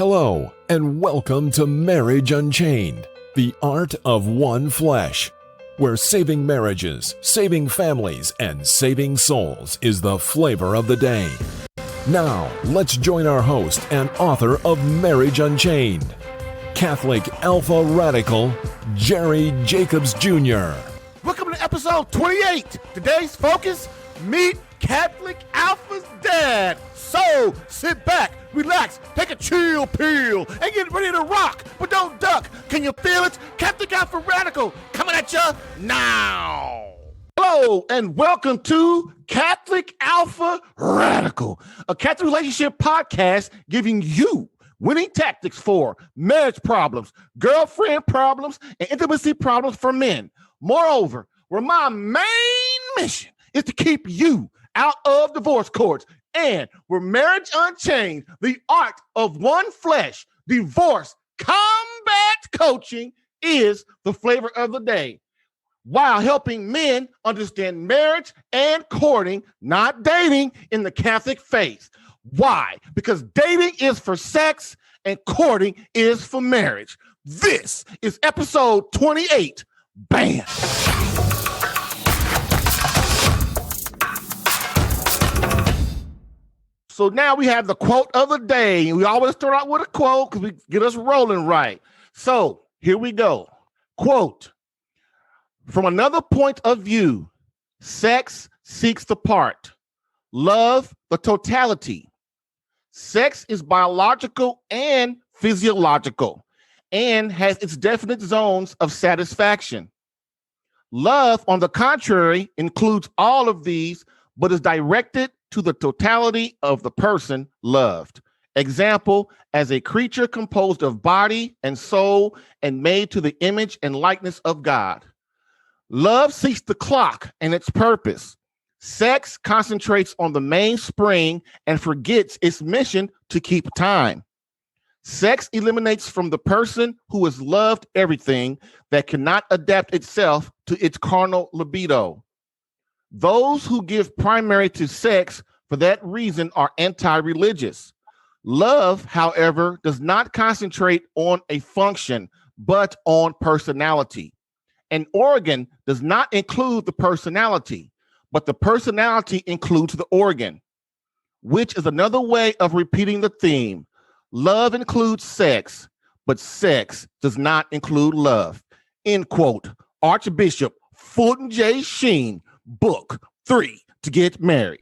Hello, and welcome to Marriage Unchained, the art of one flesh, where saving marriages, saving families, and saving souls is the flavor of the day. Now, let's join our host and author of Marriage Unchained, Catholic Alpha Radical, Jerry Jacobs Jr. Welcome to episode 28. Today's focus, meet Catholic Alpha's dad. So, sit back, relax, take a chill pill, and get ready to rock, but don't duck. Can you feel it? Catholic Alpha Radical coming at you now. Hello, and welcome to Catholic Alpha Radical, a Catholic relationship podcast giving you winning tactics for marriage problems, girlfriend problems, and intimacy problems for men. Moreover, where my main mission is to keep you out of divorce courts, and where Marriage Unchained, the art of one flesh, divorce combat coaching is the flavor of the day, while helping men understand marriage and courting, not dating, in the Catholic faith. Why? Because dating is for sex and courting is for marriage. This is episode 28. Bam! So now we have the quote of the day. We always start out with a quote because we get us rolling right. So here we go. Quote, from another point of view, sex seeks the part, love the totality. Sex is biological and physiological and has its definite zones of satisfaction. Love, on the contrary, includes all of these, but is directed to the totality of the person loved. Example, as a creature composed of body and soul and made to the image and likeness of God. Love seeks the clock and its purpose. Sex concentrates on the mainspring and forgets its mission to keep time. Sex eliminates from the person who is loved everything that cannot adapt itself to its carnal libido. Those who give primary to sex for that reason are anti-religious. Love, however, does not concentrate on a function, but on personality. An organ does not include the personality, but the personality includes the organ, which is another way of repeating the theme. Love includes sex, but sex does not include love. End quote. Archbishop Fulton J. Sheen, Book 3, To Get Married.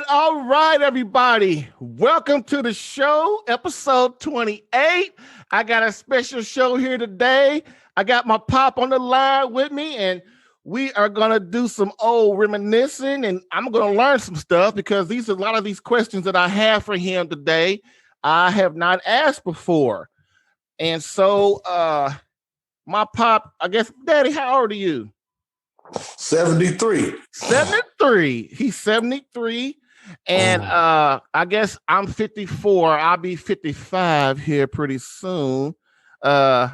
All right, everybody. Welcome to the show, episode 28. I got a special show here today. I got my pop on the line with me, and we are going to do some old reminiscing, and I'm going to learn some stuff because a lot of these questions that I have for him today, I have not asked before. And so, my pop, I guess, Daddy, how old are you? 73. 73. He's 73. And I guess I'm 54. I'll be 55 here pretty soon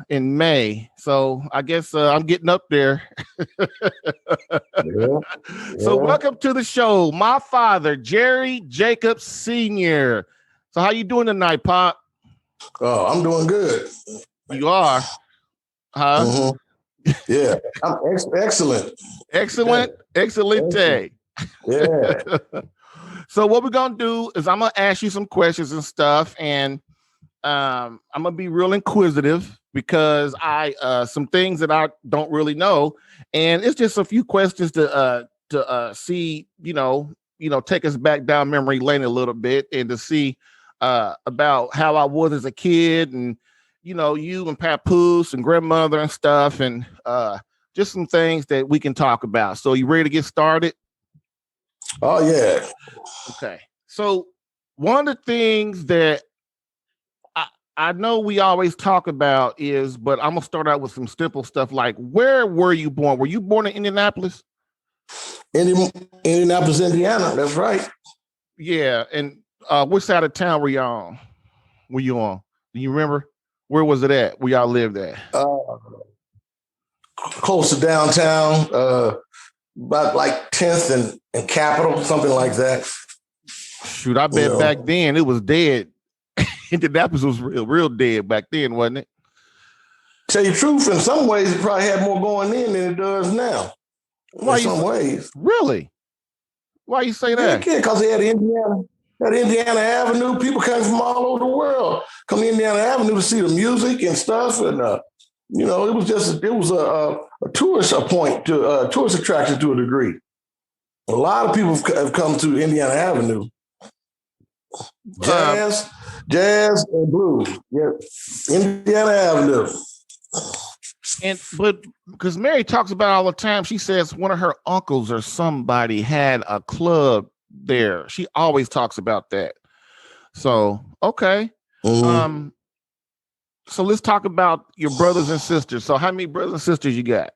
in May. So I guess I'm getting up there. Yeah. So welcome to the show, my father, Jerry Jacobs Sr. So how you doing tonight, Pop? Oh, I'm doing good. You are? Huh? Mm-hmm. Yeah, I'm excellent. Excellent. Excelente. Yeah. So what we're going to do is I'm going to ask you some questions and stuff, and I'm going to be real inquisitive because some things that I don't really know, and it's just a few questions to see, take us back down memory lane a little bit and to see about how I was as a kid and, you and Papoose and grandmother and stuff, and just some things that we can talk about. So you ready to get started? Oh, yeah. Okay. So one of the things that I know we always talk about is, but I'm gonna start out with some simple stuff like where were you born? Were you born in Indianapolis? Indianapolis, Indiana. That's right. Yeah, and which side of town were you on? Were you on? Do you remember? Where was it at? Where y'all lived at? Close to downtown, about like 10th and Capitol, something like that. Shoot, I bet back then it was dead. Indianapolis was real dead back then, wasn't it? Tell you the truth, in some ways, it probably had more going in than it does now. Why in some ways. Really? Why you say that? Yeah, because they had Indiana Avenue. People came from all over the world come to Indiana Avenue to see the music and stuff. And, it was a tourist point, to tourist attraction to a degree. A lot of people have come to Indiana Avenue. Jazz and blues. Yeah, Indiana Avenue. But because Mary talks about all the time, she says one of her uncles or somebody had a club there. She always talks about that. So, okay. Mm-hmm. So let's talk about your brothers and sisters. So how many brothers and sisters you got?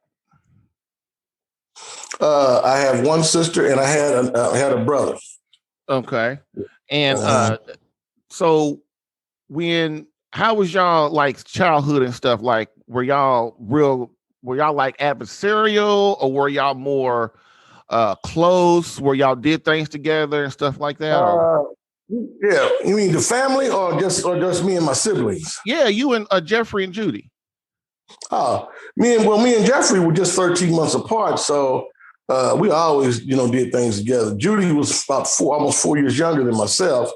I have one sister and I had a brother. Okay. And so how was y'all like childhood and stuff? Like, were y'all like adversarial, or were y'all more close, where y'all did things together and stuff like that? Yeah, you mean the family, or just me and my siblings? Yeah, you and Jeffrey and Judy. Me and Jeffrey were just 13 months apart, so we always did things together. Judy was about almost 4 years younger than myself.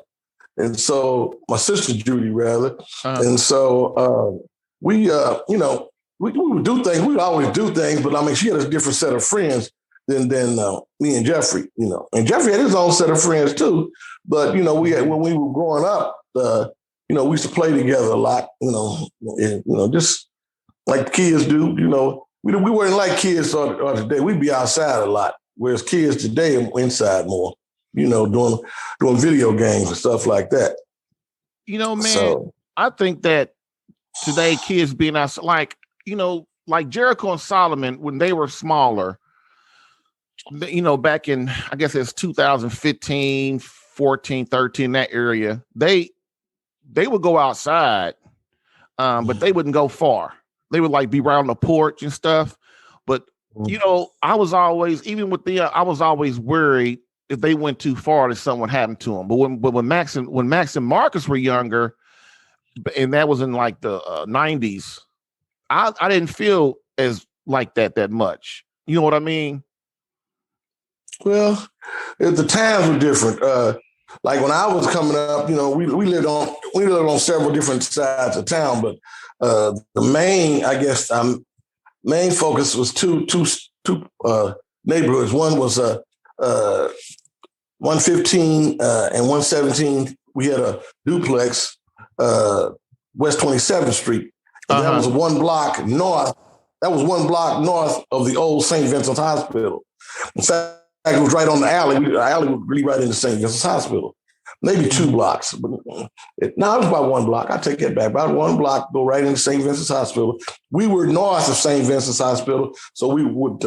And so my sister Judy, rather. And so we would do things. We would always do things, but I mean, she had a different set of friends than me and Jeffrey. And Jeffrey had his own set of friends too. But when we were growing up, we used to play together a lot. Just like kids do. We weren't like kids of today. We'd be outside a lot, whereas kids today are inside more. Doing video games and stuff like that. Man, so, I think that today kids being outside, like Jericho and Solomon, when they were smaller, back in, I guess it's 2015, 14, 13, that area, they would go outside, but they wouldn't go far. They would like be around the porch and stuff. But, I was always, even with I was always worried if they went too far, that something happened to them. But when Max and Marcus were younger, and that was in like the 90s, I didn't feel as like that much. You know what I mean? Well, the times were different. Like when I was coming up, we lived on several different sides of town, but the main focus was two neighborhoods. One was 115 and 117, we had a duplex, West 27th Street. And that was one block north. That was 1 block north of the old St. Vincent's Hospital. In fact, it was right on the alley. The alley was really right into St. Vincent's Hospital. Maybe 2 blocks. But it was about 1 block. I take that back. About 1 block, go right into St. Vincent's Hospital. We were north of St. Vincent's Hospital, so we would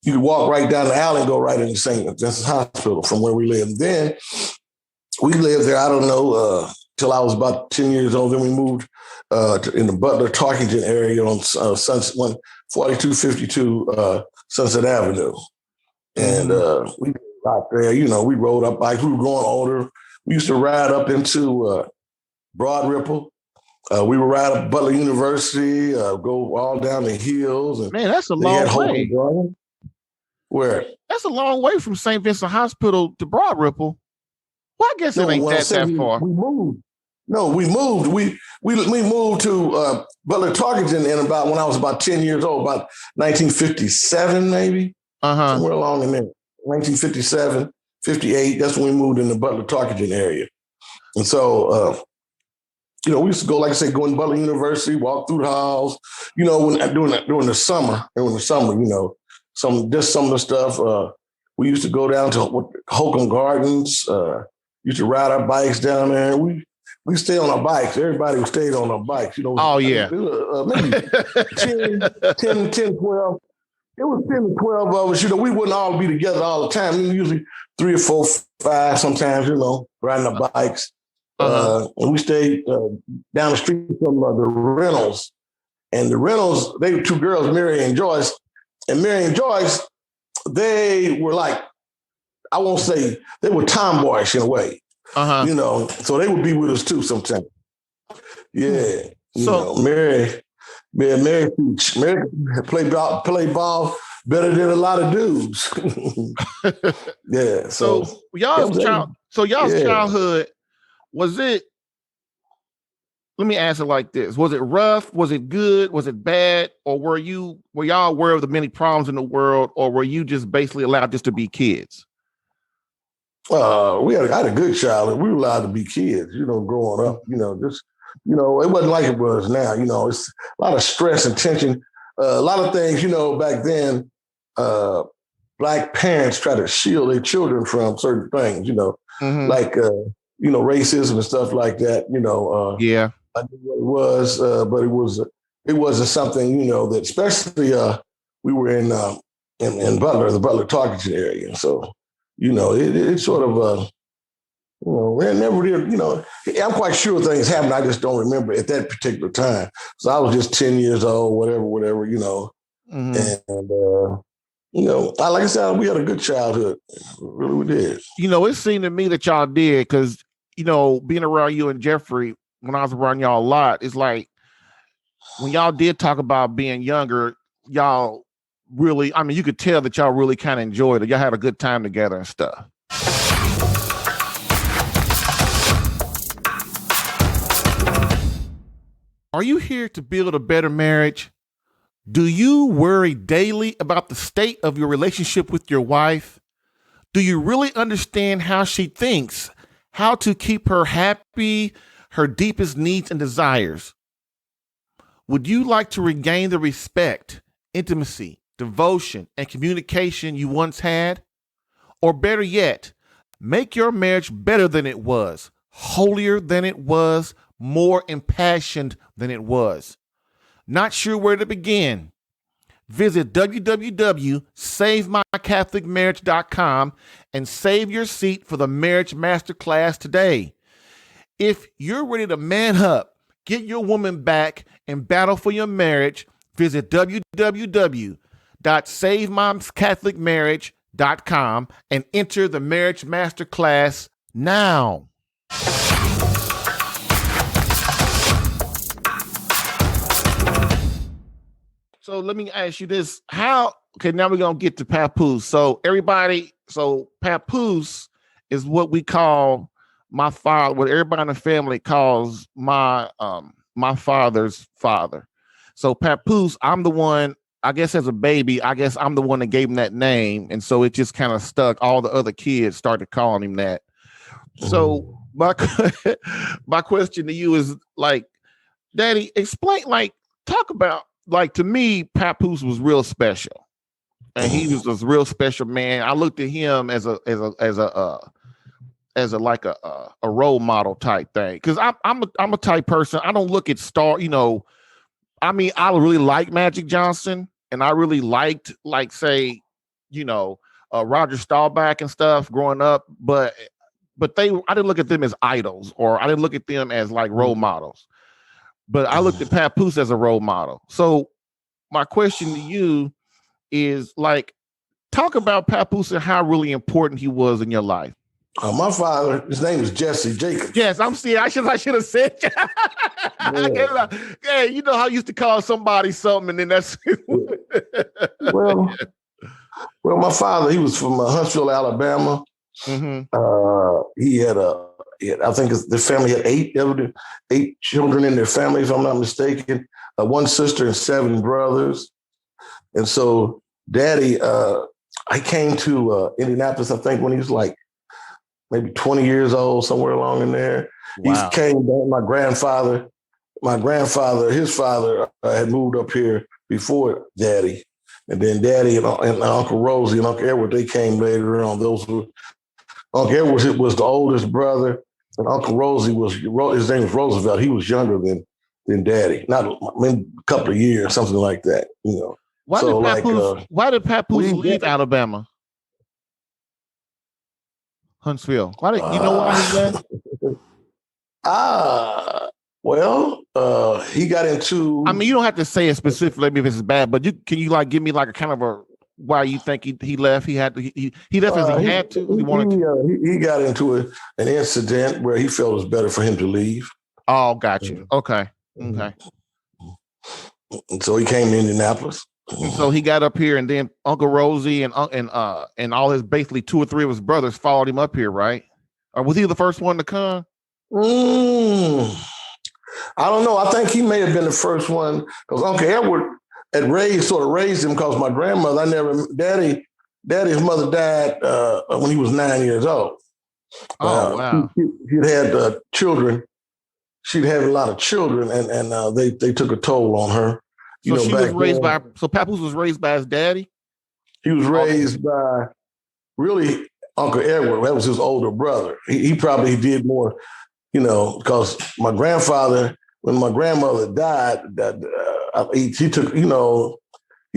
you could walk right down the alley and go right into St. Vincent's Hospital from where we lived. Then we lived there, I don't know, till I was about 10 years old. Then we moved in the Butler-Tarkington area on 4252 Sunset Avenue. And we got there, we rode up bikes. We were growing older. We used to ride up into Broad Ripple. We would ride up Butler University, go all down the hills. And man, that's a long way. Where? That's a long way from St. Vincent Hospital to Broad Ripple. Well, I guess it ain't that far. We moved. No, we moved. We moved to Butler Tarkington when I was about 10 years old, about 1957 maybe. Somewhere along in there. 1957, 58. That's when we moved in the Butler Tarkington area. And so we used to go, like I said, go in Butler University, walk through the halls, during the summer, some of the stuff. We used to go down to Holcomb Gardens, used to ride our bikes down there. We we stay on our bikes. Everybody stayed on our bikes. You know. Oh, yeah. Maybe 10, 12. It was 10 to 12 of us. You know, we wouldn't all be together all the time. We usually 3 or 4, 5 sometimes, you know, riding our bikes. And we stayed down the street from the Reynolds. And the Reynolds, they were 2 girls, Mary and Joyce. And Mary and Joyce, they were like, I won't say, they were tomboyish in a way. You know, so they would be with us too sometimes. Yeah. You know, Mary played ball better than a lot of dudes. Yeah. So y'all's childhood, was it, let me ask it like this. Was it rough? Was it good? Was it bad? Or were y'all aware of the many problems in the world? Or were you just basically allowed just to be kids? I had a good childhood. We were allowed to be kids, you know, growing up, you know, just, you know, it wasn't like it was now, you know, it's a lot of stress and tension. A lot of things, you know, back then, Black parents try to shield their children from certain things, you know, like, you know, racism and stuff like that, you know. I knew what it was, but it wasn't something, you know, that especially we were in Butler, the Butler Targeted area. So, you know, it sort of, you know, it never did, you know, I'm quite sure things happened. I just don't remember at that particular time. So I was just 10 years old, whatever, you know. And, you know, like I said, we had a good childhood. Really, we did. You know, it seemed to me that y'all did because, you know, being around you and Jeffrey, when I was around y'all a lot, it's like when y'all did talk about being younger, y'all really, I mean, you could tell that y'all really kind of enjoyed it. Y'all had a good time together and stuff. Are you here to build a better marriage? Do you worry daily about the state of your relationship with your wife? Do you really understand how she thinks, how to keep her happy, her deepest needs and desires? Would you like to regain the respect, intimacy, devotion, and communication you once had? Or better yet, make your marriage better than it was, holier than it was, more impassioned than it was? Not sure where to begin? Visit www.savemycatholicmarriage.com and save your seat for the Marriage Masterclass today. If you're ready to man up, get your woman back, and battle for your marriage, visit www.savemycatholicmarriage.com and enter the Marriage Masterclass now. So let me ask you this. Now we're going to get to Papoose. So Papoose is what we call my father, what everybody in the family calls my father's father. So Papoose, I'm the one, I guess as a baby, I'm the one that gave him that name. And so it just kind of stuck. All the other kids started calling him that. So my question to you is like, Daddy, explain, talk about, to me, Papoose was real special, and he was this real special man. I looked at him as a role model type thing, because I'm a type person. I don't look at star. You know, I mean, I really like Magic Johnson, and I really liked say, you know, Roger Staubach and stuff growing up, but I didn't look at them as idols, or I didn't look at them as like role models. But I looked at Papoose as a role model. So my question to you is talk about Papoose and how really important he was in your life. My father, his name is Jesse Jacobs. Yes, I should have said. Yeah. Hey, you know how I used to call somebody something, and then that's. well, my father, he was from Huntsville, Alabama. He had I think the family had eight children in their family, if I'm not mistaken. 1 sister and 7 brothers. And so Daddy, I came to Indianapolis, I think, when he was maybe 20 years old, somewhere along in there. Wow. He came down. My grandfather, his father had moved up here before Daddy. And then Daddy and Uncle Rosie and Uncle Edward, they came later on. Uncle Edward was the oldest brother. And Uncle Rosie his name was Roosevelt. He was younger than Daddy, not a couple of years, something like that. Why did Papoose leave Alabama? Huntsville. You know why he left? He got into. I mean, you don't have to say it specifically if it's bad, but can you give me a kind of a why you think he left? He left as he had to. He got into an incident where he felt it was better for him to leave. Oh, got you. Okay. And so he came to Indianapolis. And so he got up here, and then Uncle Rosie and all his basically 2 or 3 of his brothers followed him up here, right? Or was he the first one to come? I don't know. I think he may have been the first one because Uncle Edward had raised him because my grandmother, Daddy's mother died when he was 9 years old. Oh, wow. He'd had children. She'd had a lot of children, and they took a toll on her. So she was raised so Papoose was raised by his daddy? He was raised by really Uncle Edward. That was his older brother. He probably did more, because my grandfather, when my grandmother died, he took, he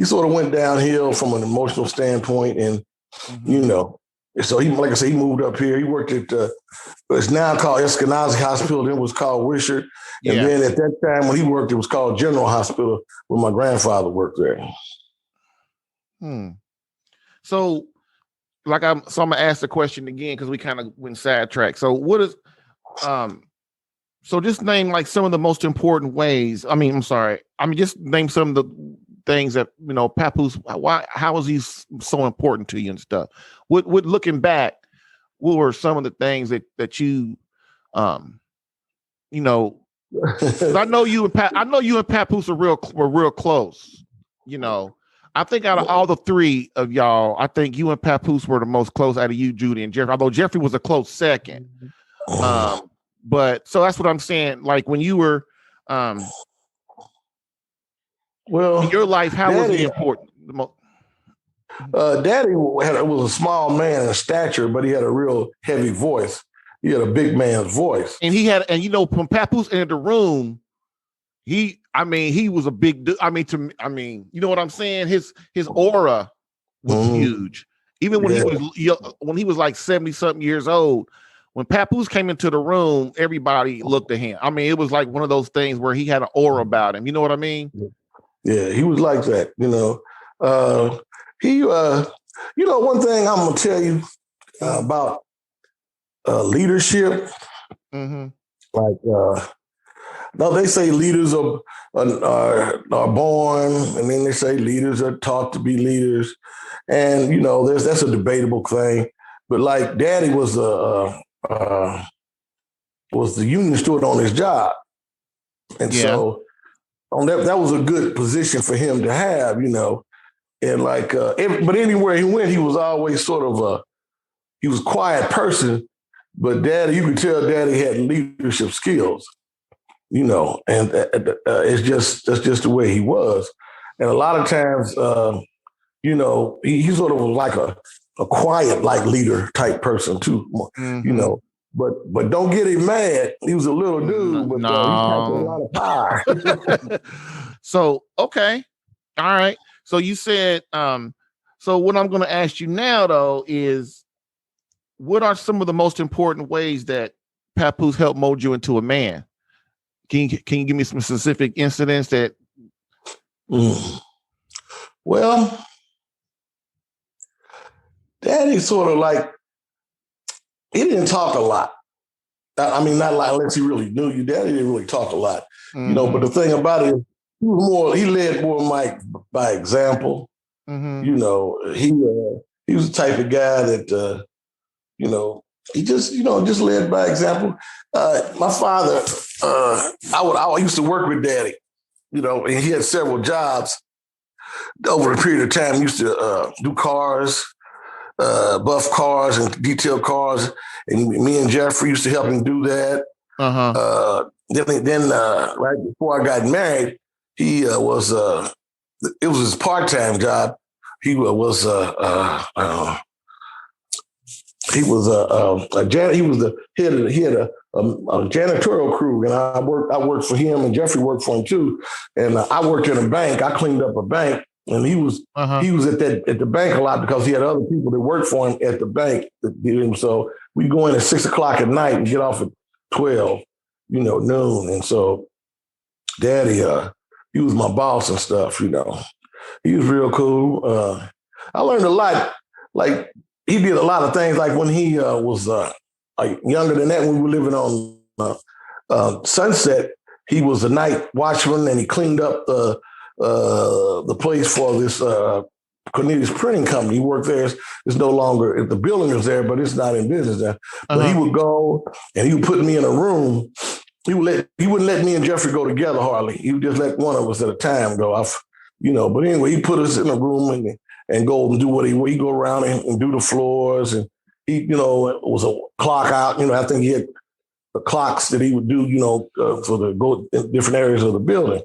sort of went downhill from an emotional standpoint. And, so he, like I said, he moved up here. He worked at, it's now called Eskenazi Hospital. Then it was called Wishart. And then at that time when he worked, it was called General Hospital when my grandfather worked there. So I'm going to ask the question again because we kind of went sidetracked. So what is, so just name some of the most important ways. Just name some of the things that, Papoose, how is he so important to you and stuff? What looking back, what were some of the things that you, I know you and Papoose were real close. I think out of all the 3 of y'all, I think you and Papoose were the most close out of you, Judy and Jeffrey. Although Jeffrey was a close second. But so that's what I'm saying. When you were, in your life, how was he important? Daddy was a small man in stature, but he had a real heavy voice. He had a big man's voice. And when Papoose entered the room, he was a big dude. You know what I'm saying? His aura was huge. Even when he was like 70 something years old, when Papoose came into the room, everybody looked at him. It was like one of those things where he had an aura about him. You know what I mean? Yeah, he was like that. One thing I'm gonna tell you about leadership. No, they say leaders are born, and then they say leaders are taught to be leaders, and that's a debatable thing. But Daddy was the union steward on his job, and so on that was a good position for him to have, And but anywhere he went, he was always sort of he was a quiet person, but Daddy, you could tell Daddy had leadership skills. And that's just the way he was. And a lot of times, he sort of was like a quiet, leader type person too, But don't get him mad. He was a little dude, but he had a lot of power. So, okay. All right. So you said, so what I'm going to ask you now, though, is what are some of the most important ways that Papoose helped mold you into a man? Can you give me some specific incidents that? Well, Daddy sort of he didn't talk a lot. Not unless he really knew you. Daddy didn't really talk a lot, But the thing about it, he led more by example. He was the type of guy that he just led by example. My father, I used to work with Daddy, and he had several jobs over a period of time. He used to do cars, buff cars and detail cars, and me and Jeffrey used to help him do that. Then right before I got married, he it was his part-time job. He was he was a janitor. He was the head of he had a janitorial crew, and I worked for him, and Jeffrey worked for him too. And I worked in a bank. I cleaned up a bank, and he was at the bank a lot because he had other people that worked for him at the bank. So we go in at 6 o'clock at night and get off at 12, noon. And so Daddy, he was my boss and stuff. He was real cool. I learned a lot. Like, he did a lot of things. Like when he was like younger than that, when we were living on Sunset, he was a night watchman, and he cleaned up the place for this Cornelius Printing Company. He worked there. It's no longer, the building is there, but it's not in business now. But he would go and he would put me in a room. He wouldn't let me and Jeffrey go together hardly. He would just let one of us at a time go off, But anyway, he put us in a room and go and do what he go around and do the floors. And he, it was a clock out. I think he had the clocks that he would do, for the go in different areas of the building.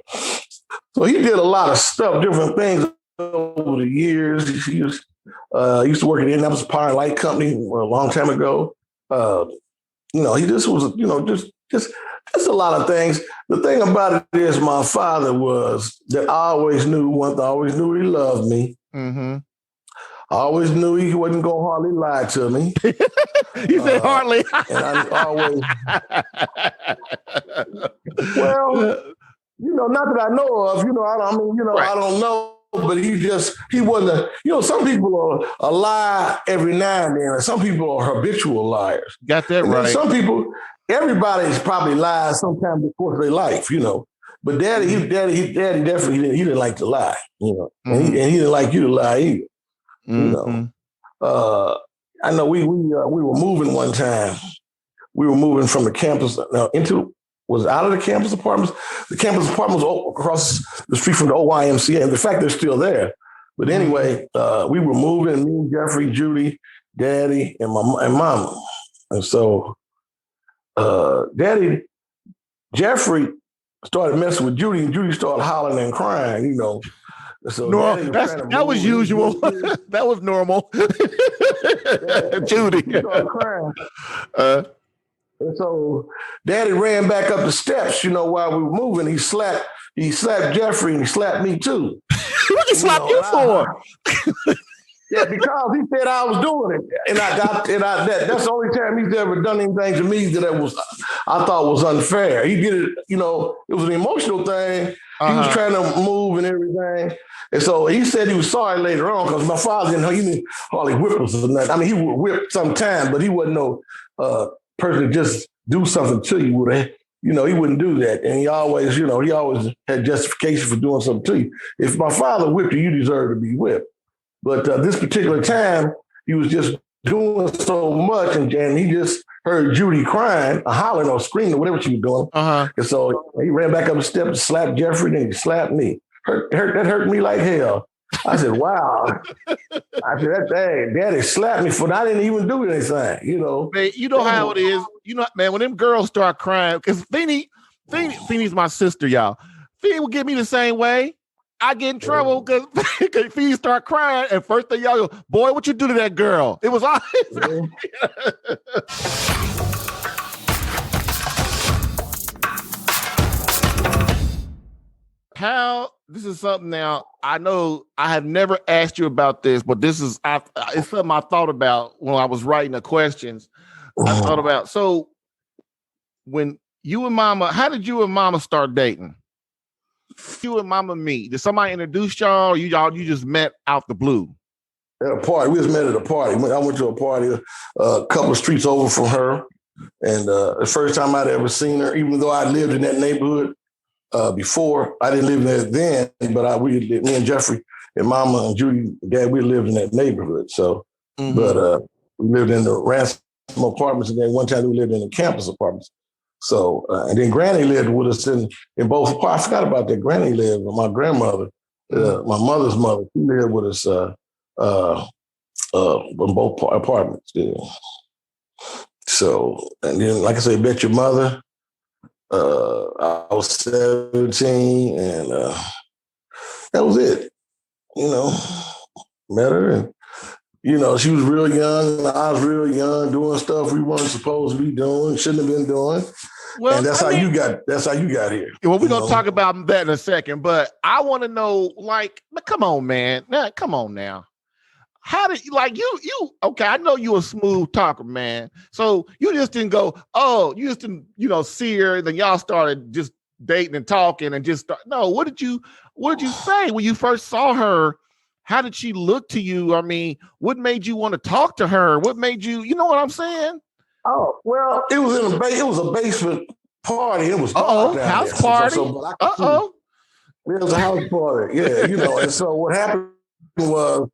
So he did a lot of stuff, different things over the years. He used to work at the Indianapolis Power and Light Company a long time ago. He just was, just a lot of things. The thing about it is, my father was that I always knew he loved me. Mm-hmm. I always knew he wasn't going to hardly lie to me. He said hardly. And I always, well, not that I know of, I don't know, but he wasn't, some people are lie every now and then, and some people are habitual liars. Got that right. Some people, everybody's probably lied sometime before their life, But Daddy definitely he didn't like to lie, and he didn't like you to lie either, I know we were moving one time. We were moving from the campus out of the campus apartments. The campus apartments was across the street from the OYMCA, and the fact they're still there. But anyway, we were moving. Me, Jeffrey, Judy, Daddy, and Mama, and so Jeffrey started messing with Judy, and Judy started hollering and crying, So that was usual. That was normal. Judy started crying. And so Daddy ran back up the steps, while we were moving. He slapped Jeffrey, and he slapped me too. What you slap you for? Yeah, because he said I was doing it, and that's the only time he's ever done anything to me that I thought was unfair. He did it, it was an emotional thing. He was trying to move and everything, and so he said he was sorry later on because my father didn't hardly whip us or nothing. I mean, he would whip sometimes, but he wasn't no person to just do something to you. He wouldn't do that, and he always had justification for doing something to you. If my father whipped you, you deserve to be whipped. But this particular time, he was just doing so much, and he just heard Judy crying, or hollering, or screaming, or whatever she was doing. And so he ran back up the steps and slapped Jeffrey, and he slapped me. That hurt me like hell. I said, wow. I said, that Daddy slapped me for I didn't even do anything, Man, you know how it is. Man, when them girls start crying, because Feeney's my sister, y'all. Feeny will get me the same way. I get in trouble because Feeny start crying, and first thing y'all go, boy, what you do to that girl? It was all How this is something now. I know I have never asked you about this, but it's something I thought about when I was writing the questions. I thought about, so when you and Mama, how did you and Mama start dating? You and Mama meet? Did somebody introduce y'all, or you just met out the blue? At a party. We just met at a party. I went to a party a couple of streets over from her, and the first time I'd ever seen her, even though I lived in that neighborhood before, I didn't live there then, but me and Jeffrey and Mama and Judy, Dad, we lived in that neighborhood. So, but we lived in the Ransom apartments, and then one time we lived in the campus apartments. So, and then Granny lived with us in both apartments. I forgot about that. Granny lived with my grandmother, my mother's mother. She lived with us in both apartments. Yeah. So, and then, like I said, met your mother. I was 17, and that was it. Met her, and You know, she was real young, and I was real young, doing stuff we weren't supposed to be doing, shouldn't have been doing. Well, and that's how you got here. Well, we're gonna talk about that in a second, but I want to know, like, come on, man. Now, come on now. How did you okay? I know you a smooth talker, man. So you just didn't go, oh, you just didn't, see her, then y'all started just dating and talking and just start. No, what did you say when you first saw her? How did she look to you? I mean, what made you want to talk to her? What made you know what I'm saying? Oh, well, it was it was a basement party. It was house party. It was a house party. Yeah, and so what happened was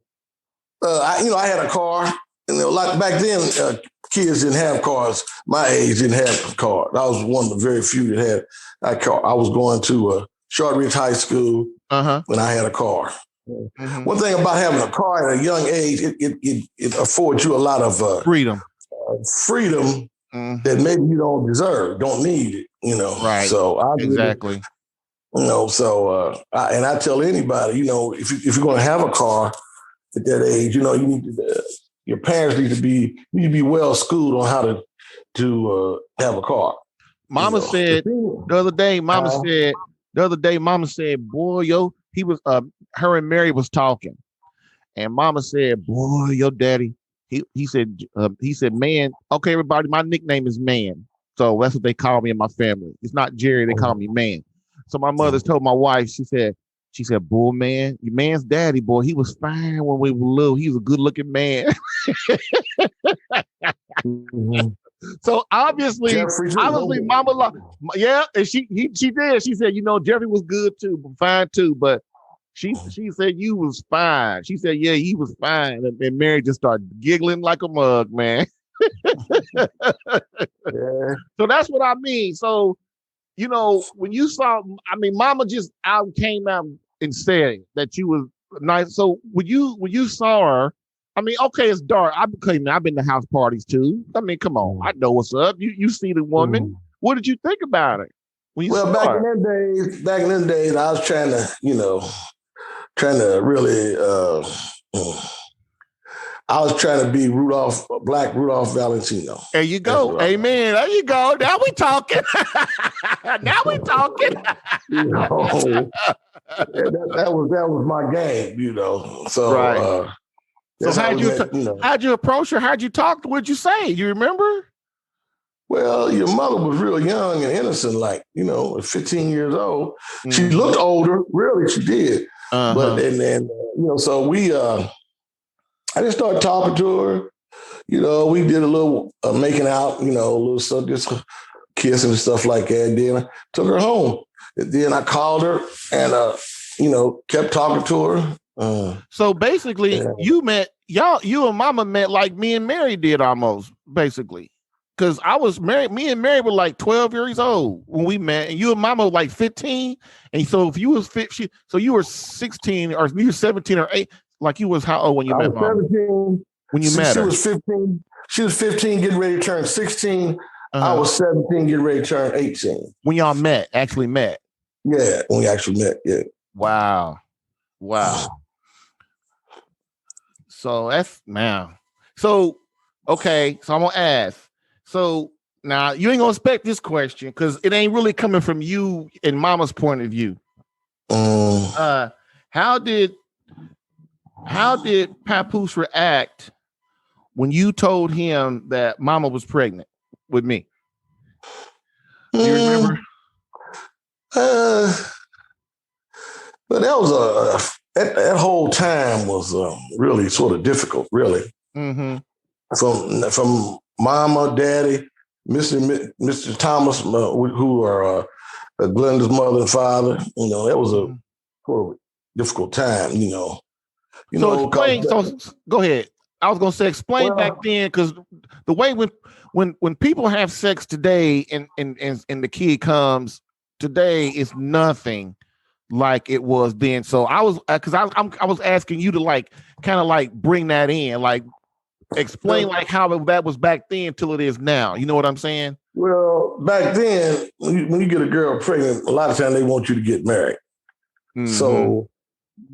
I had a car, and like back then, kids didn't have cars. My age didn't have a car. I was one of the very few that had a car. I was going to Shortridge High School when I had a car. Mm-hmm. One thing about having a car at a young age, it affords you a lot of freedom that maybe you don't deserve, don't need it. Right. So exactly. I tell anybody, if you're going to have a car at that age, you need to, your parents need to be well schooled on how to have a car. Mama said the other day, Mama said, boy, he was, her and Mary was talking, and Mama said, boy, your daddy, he said, man, okay, everybody, my nickname is Man. So that's what they call me in my family. It's not Jerry, they call me Man. So my mother told my wife, she said, boy, man, your man's daddy, boy, he was fine when we were little. He was a good looking man. So obviously, Mama, and she did. She said, Jeffrey was good too, fine too, but she said you was fine. She said, yeah, he was fine, and Mary just started giggling like a mug, man. Yeah. So that's what I mean. So, when you saw, Mama just came out and said that you was nice. So when you saw her, okay, it's dark. I've been to house parties too. Come on, I know what's up. You see the woman. Mm. What did you think about it when you saw her? Back in them days, I was trying to really, I was trying to be Black Rudolph Valentino. There you go. Amen. There you go. Now we talking. That was my game, So, right. So how'd you approach her? How'd you talk? What'd you say? You remember? Well, your mother was real young and innocent, 15 years old. Mm-hmm. She looked older, really, she did. Uh-huh. But then, so we, I just started talking to her. We did a little making out, a little stuff, just kissing and stuff like that. And then I took her home. And then I called her and, kept talking to her. So basically, you and Mama met like me and Mary did almost, basically. Because I was married, me and Mary were like 12 years old when we met, and you and Mama were like 15. And so if you was 15, so you were 16 or you were 17 or 8, like you was how old when you met Mama? 17. When you met her? She was 15. She was 15, getting ready to turn 16. I was 17, getting ready to turn 18. When y'all actually met? Yeah, when we actually met, yeah. Wow. So that's now. So, okay, so I'm going to ask. So now you ain't going to expect this question because it ain't really coming from you and Mama's point of view. How did Papoose react when you told him that Mama was pregnant with me? Do you remember? But that was that whole time was really sort of difficult, really. Mm-hmm. From Mama, Daddy, Mr. Thomas, who are Glenda's mother and father. That was a sort of difficult time. So explain. So go ahead. I was gonna say explain back then because the way when people have sex today and the kid comes today is nothing like it was then. So I was I was asking you to kind of bring that in, explain how that was back then till it is now. You know what I'm saying? Well, back then when you get a girl pregnant, a lot of times they want you to get married. Mm-hmm. So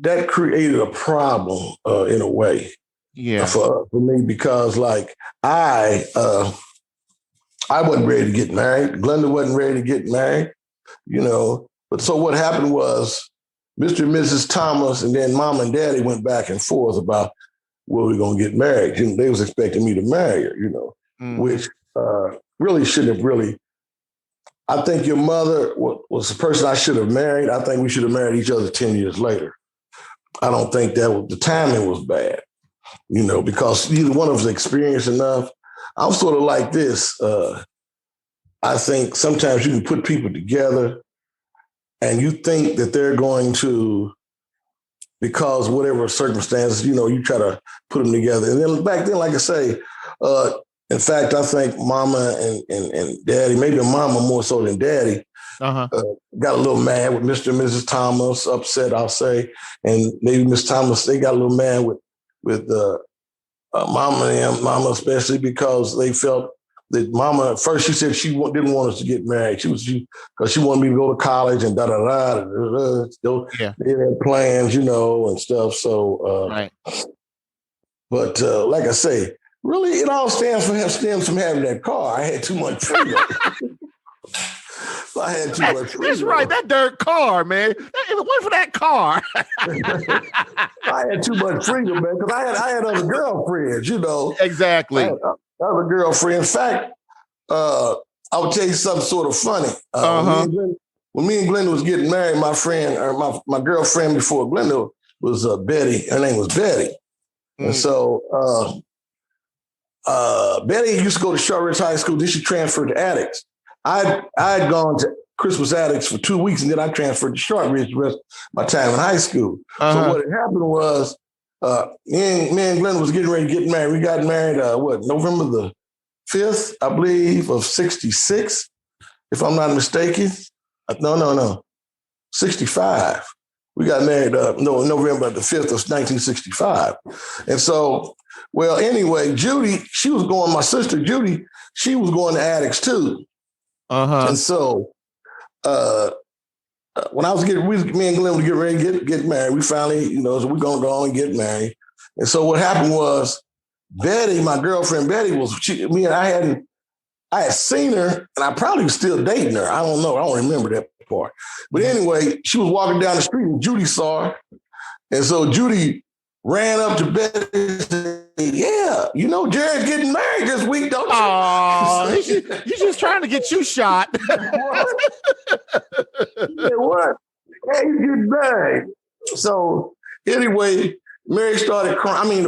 that created a problem in a way. Yeah. for me, because like I wasn't ready to get married. Glenda wasn't ready to get married, you know. But so what happened was Mr. and Mrs. Thomas and then Mom and Daddy went back and forth about where we're going to get married. You know, they was expecting me to marry her, you know, which really shouldn't have really. I think your mother was the person I should have married. I think we should have married each other 10 years later. I don't think the timing was bad, you know, because neither one of us experienced enough. I'm sort of like this. I think sometimes you can put people together and you think that they're going to, because whatever circumstances, you know, you try to put them together. And then back then, like I say, in fact, I think Mama and Daddy, maybe Mama more so than Daddy, got a little mad with Mr. and Mrs. Thomas, upset, I'll say. And maybe Miss Thomas, they got a little mad with Mama and Mama, especially because they felt that Mama, at first she said she didn't want us to get married. Because she wanted me to go to college and They had plans, you know, and stuff. So, right. But like I say, really, it all stems from having that car. I had too much freedom. I had too much freedom. That's right. That dirt car, man. If it wasn't for that car. I had too much freedom, man, because I had other girlfriends, you know. Exactly. I had other girlfriend. In fact, I would tell you something sort of funny. When me and Glenda was getting married, my friend, or my girlfriend before Glenda was Betty. Her name was Betty. And so Betty used to go to Shortridge High School. Then she transferred to Addicts. I'd gone to Christmas Addicts for 2 weeks, and then I transferred to Shortridge the rest of my time in high school. So what had happened was me and Glenda was getting ready to get married. We got married, November the 5th, I believe, of 66, if I'm not mistaken. No, 65. We got married November the 5th of 1965. And so, well, anyway, Judy, my sister Judy, she was going to Addicts too. And so when I was me and Glenn were getting ready to get married, we finally, you know, so we're going to go and get married. And so what happened was Betty, my girlfriend Betty, I had seen her and I probably was still dating her. I don't know. I don't remember that part. But anyway, she was walking down the street and Judy saw her. And so Judy ran up to Betty and said, yeah, you know, Jared's getting married this week, don't you? Oh, he's just trying to get you shot. What? Hey, he's getting married. So anyway, Betty started crying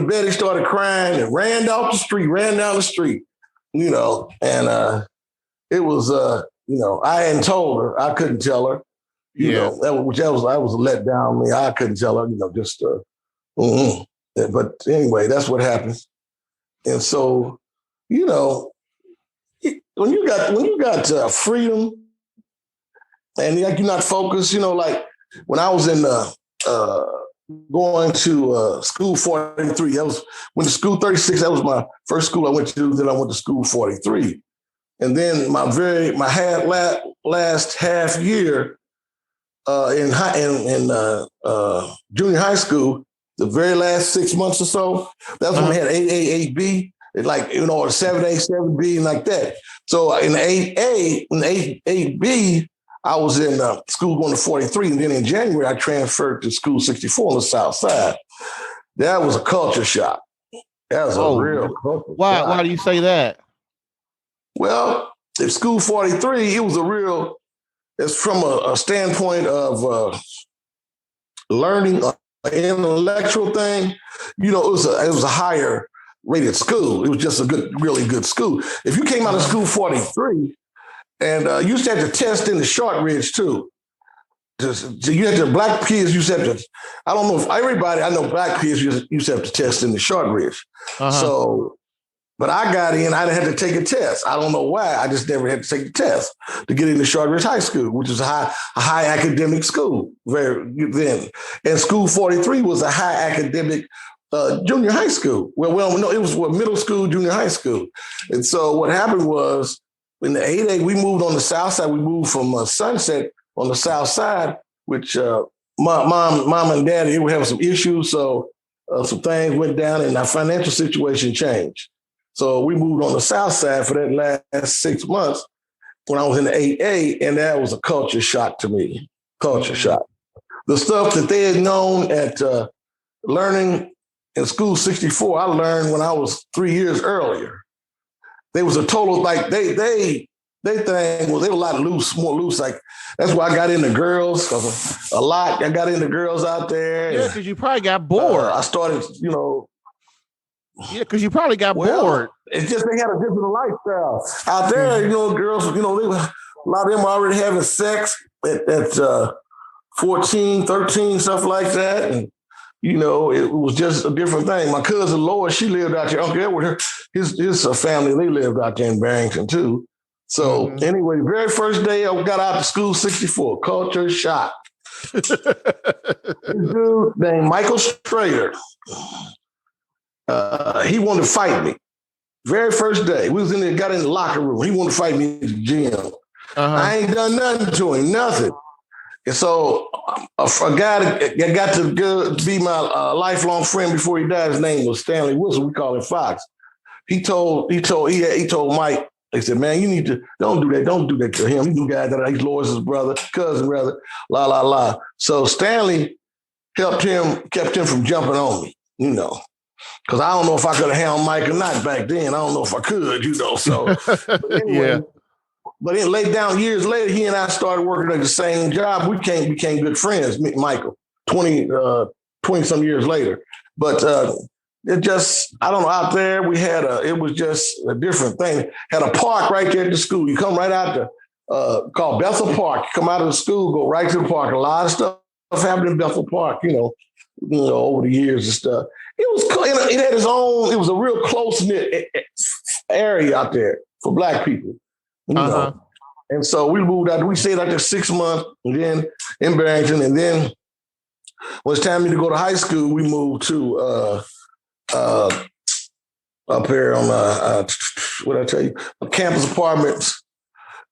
and ran down the street, you know, and it was, you know, I hadn't told her. I couldn't tell her, you know, that was a letdown on me. I couldn't tell her, you know, just, But anyway, that's what happens. And so, you know, when you got freedom and like you're not focused, you know, like when I was in going to school 43, went to school 36. That was my first school I went to. Then I went to school 43, and then my last half year in junior high school. The very last 6 months or so, that's when we had 8A, 8B, like, you know, or 7A, 7B, and like that. So in 8A, in 8B, I was in school going to 43, and then in January, I transferred to school 64 on the South Side. That was a culture shock. That was a real culture shock. Why do you say that? Well, at school 43, it was it's from a standpoint of learning, intellectual thing, you know, it was a higher rated school. It was just really good school. If you came out of school 43, and you used to have to test in the Shortridge too. You had to, black kids used to have to, I don't know if everybody, I know black kids used to have to test in the Shortridge. So, but I got in, I had to take a test. I don't know why. I just never had to take a test to get into Shortridge High School, which is a high academic school then. And school 43 was a high academic junior high school. Well, no, it was middle school, junior high school. And so what happened was in the 8A, we moved on the South Side. We moved from Sunset on the South Side, which mom and daddy were having some issues. So some things went down and our financial situation changed. So we moved on the South Side for that last 6 months when I was in the 8A, and that was a culture shock to me. Culture shock. The stuff that they had known at learning in School 64, I learned when I was 3 years earlier. They was a total, like, they thing was, they were a lot loose, more loose. Like, that's why I got into girls, a lot. I got into girls out there. Yeah, because you probably got bored. I started, Yeah, because you probably got bored. It's just they had a different lifestyle. Out there, girls, a lot of them were already having sex at 14, 13, stuff like that. And, it was just a different thing. My cousin Lois, she lived out there. Uncle Edward, his family, they lived out there in Barrington too. So anyway, very first day I got out of School 64, culture shock. This dude named Michael Strader, he wanted to fight me. Very first day, we was in there, got in the locker room. He wanted to fight me in the gym. I ain't done nothing to him, nothing. And so a guy that got to be my lifelong friend before he died, his name was Stanley Wilson. We call him Fox. He told Mike, they said, man, you need to, don't do that to him. He's a guy that he's Lois's cousin, la, la, la. So Stanley kept him from jumping on me, because I don't know if I could have handled Mike or not back then. I don't know if I could, So, but anyway, yeah. But then laid down years later, he and I started working at the same job. We became good friends, Michael, 20 some years later. But it just, I don't know, out there we had it was just a different thing. Had a park right there at the school. You come right out to, called Bethel Park. You come out of the school, go right to the park. A lot of stuff happened in Bethel Park, over the years and stuff. It had its own, it was a real close-knit area out there for Black people. And so we moved out. We stayed out there 6 months, and then in Barrington. And then when it's time to go to high school, we moved to up here on what did I tell you? Campus apartments.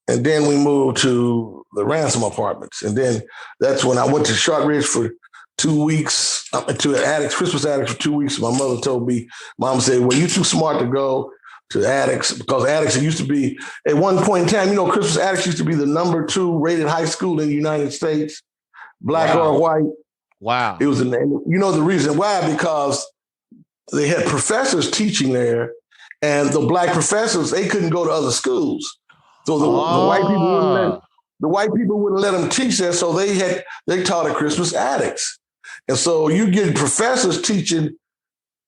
And then we moved to the Ransom apartments. And then that's when I went to Shortridge for 2 weeks, to the attics, Christmas attics for 2 weeks. My mother told me, Mom said, well, you're too smart to go to attics, because attics, it used to be, at one point in time, Christmas attics used to be the number 2 rated high school in the United States, Black or white. Wow. It was the name. The reason why? Because they had professors teaching there, and the Black professors, they couldn't go to other schools. So the white people wouldn't let them teach there. So they taught at Christmas attics. And so you get professors teaching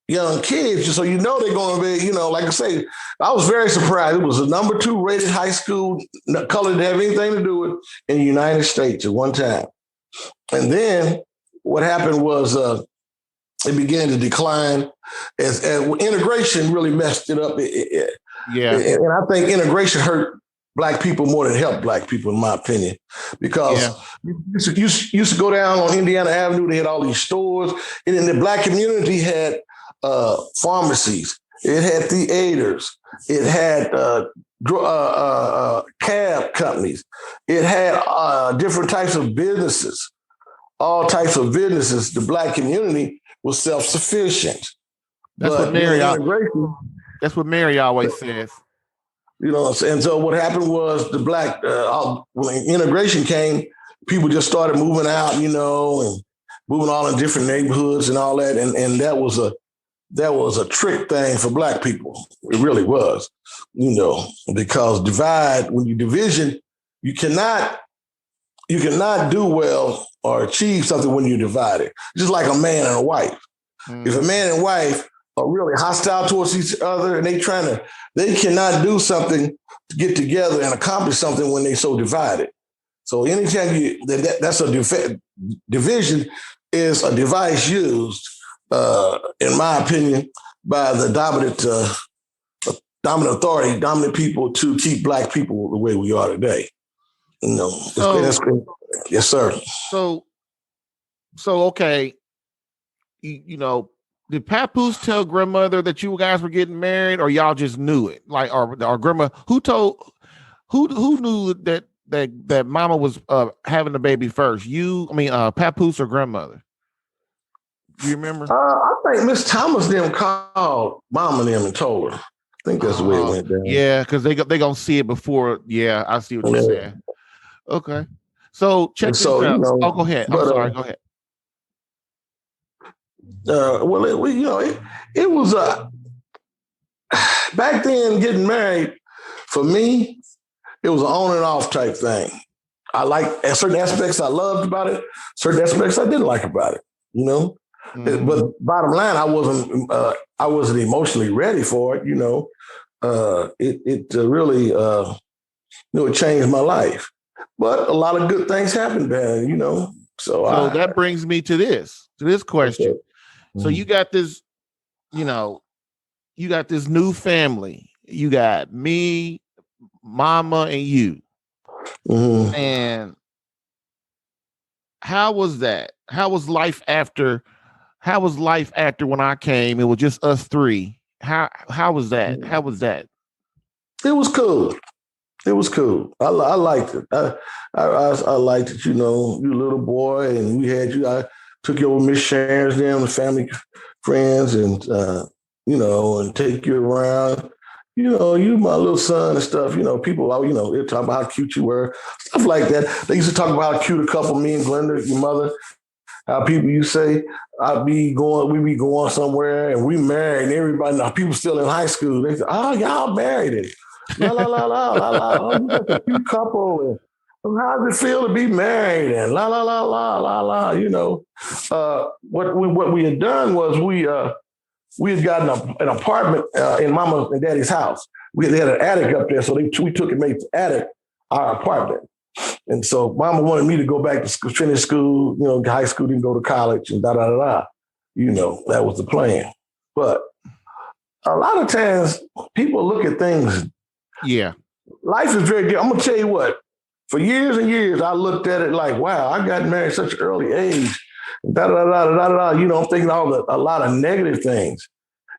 young kids, so they're going to be, like I say, I was very surprised. It was the number 2 rated high school, color didn't have anything to do with in the United States at one time. And then what happened was it began to decline as integration really messed it up. And I think integration hurt Black people more than helped Black people, in my opinion, because you used to go down on Indiana Avenue, they had all these stores, and then the Black community had pharmacies, it had theaters, it had cab companies, it had different types of businesses, all types of businesses. The Black community was self-sufficient. That's what Mary always says. And so what happened was the Black, when integration came, people just started moving out, and moving all in different neighborhoods and all that, and that was a trick thing for Black people. It really was, because when you division, you cannot do well or achieve something when you're divided. Just like a man and a wife. If a man and wife are really hostile towards each other and they cannot do something to get together and accomplish something when they're so divided. So anytime that's a division is a device used, in my opinion, by the dominant authority, dominant people to keep Black people the way we are today. That's great. Yes, sir. So okay, did Papoose tell grandmother that you guys were getting married, or y'all just knew it? Like, or grandma, who knew that mama was having the baby first? Papoose or grandmother? You remember? I think Miss Thomas them called Mama them and told her. I think that's the way it went down. Yeah, because they gonna see it before. Yeah, I see what you're saying. Okay, so check this out. Go ahead. I'm sorry. Go ahead. Well, it was back then getting married for me. It was an on and off type thing. I like certain aspects I loved about it, certain aspects I didn't like about it. Mm-hmm. But bottom line, I wasn't emotionally ready for it. It really it changed my life. But a lot of good things happened there. So that brings me to this question. Okay. So you got this, you got this new family. You got me, Mama, and you. Mm-hmm. And how was that? How was life after when I came? It was just us three. How was that? How was that? It was cool. It was cool. I liked it. I liked it. You little boy, and we had you. I took you over Miss Sharon's them, the family friends, and and take you around. You my little son and stuff. People, they talk about how cute you were, stuff like that. They used to talk about how cute a couple, me and Glenda, your mother. How people, you say, we be going somewhere and we married, and everybody, now people still in high school. They say, oh, y'all married it. La la la la la la. Oh, you got a cute couple. And how does it feel to be married? And la la la la la la. What we had done was we had gotten an apartment in Mama and Daddy's house. They had an attic up there, so we took and made the attic our apartment. And so Mama wanted me to go back to school, finish school, high school, didn't go to college, and da-da-da-da. That was the plan. But a lot of times people look at things. Yeah. Life is very different. I'm going to tell you what, for years and years, I looked at it like, wow, I got married at such an early age. Da-da-da-da-da-da. I'm thinking a lot of negative things.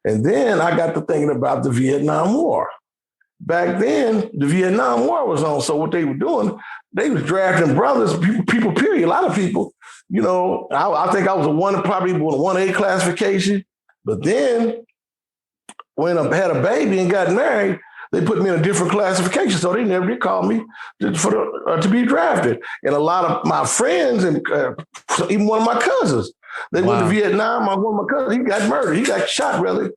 And then I got to thinking about the Vietnam War. Back then, the Vietnam War was on. So what they were doing, they was drafting brothers, people, period. A lot of people, I think I was probably 1A classification. But then when I had a baby and got married, they put me in a different classification. So they never did call me to be drafted. And a lot of my friends and even one of my cousins, they went to Vietnam. One of my cousins, he got murdered. He got shot, really,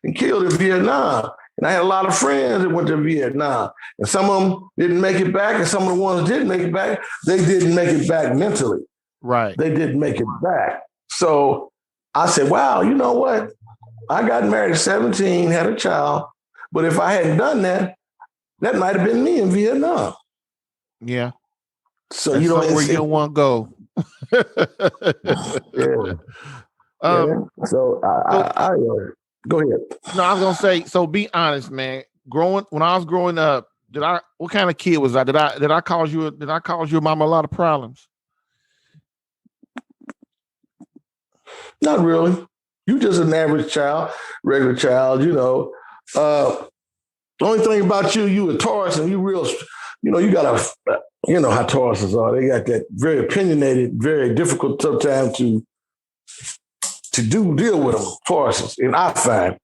and killed in Vietnam. And I had a lot of friends that went to Vietnam. And some of them didn't make it back. And some of the ones that didn't make it back, they didn't make it back mentally. Right. They didn't make it back. So I said, wow, you know what? I got married at 17, had a child. But if I hadn't done that, that might have been me in Vietnam. Yeah. So that's where you don't want to go. Yeah. So I go ahead. No, I was gonna say. So be honest, man. When I was growing up, what kind of kid was I? Did I cause your mama a lot of problems? Not really. You just an average child, regular child. The only thing about you a Taurus, and you real. You got how Tauruses are. They got that very opinionated, very difficult sometimes to deal with them, Tauruses. And I find,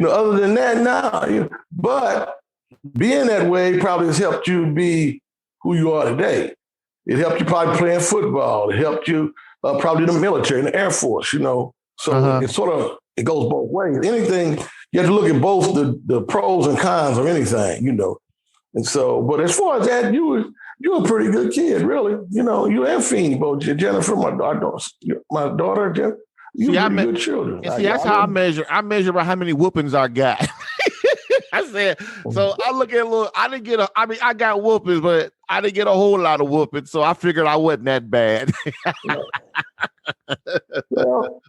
other than that, nah. But being that way probably has helped you be who you are today. It helped you probably playing football. It helped you probably in the military, in the Air Force, So it goes both ways. Anything, you have to look at both the pros and cons of anything, And so, but as far as that, you're a pretty good kid, really. You and Feeney, both Jennifer, my daughter, Jennifer. You good children. And see, that's how I measure. I measure by how many whoopings I got. I said, so I look at I got whoopings, but I didn't get a whole lot of whoopings. So I figured I wasn't that bad. Well,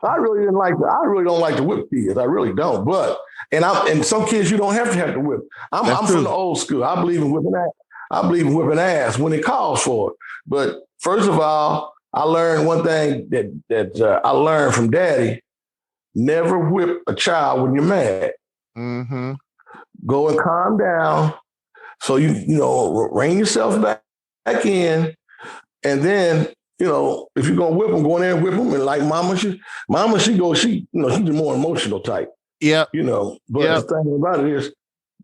I really don't like to whip kids. I really don't. But and some kids you don't have to whip. I'm from the old school. I believe in whipping ass. I believe in whipping ass when it calls for it. But first of all, I learned one thing that I learned from Daddy: never whip a child when you're mad. Mm-hmm. Go and calm down. So you rein yourself back in, and then if you're gonna whip them, go in there and whip them. And like mama, she's the more emotional type. Yeah. But the thing about it is,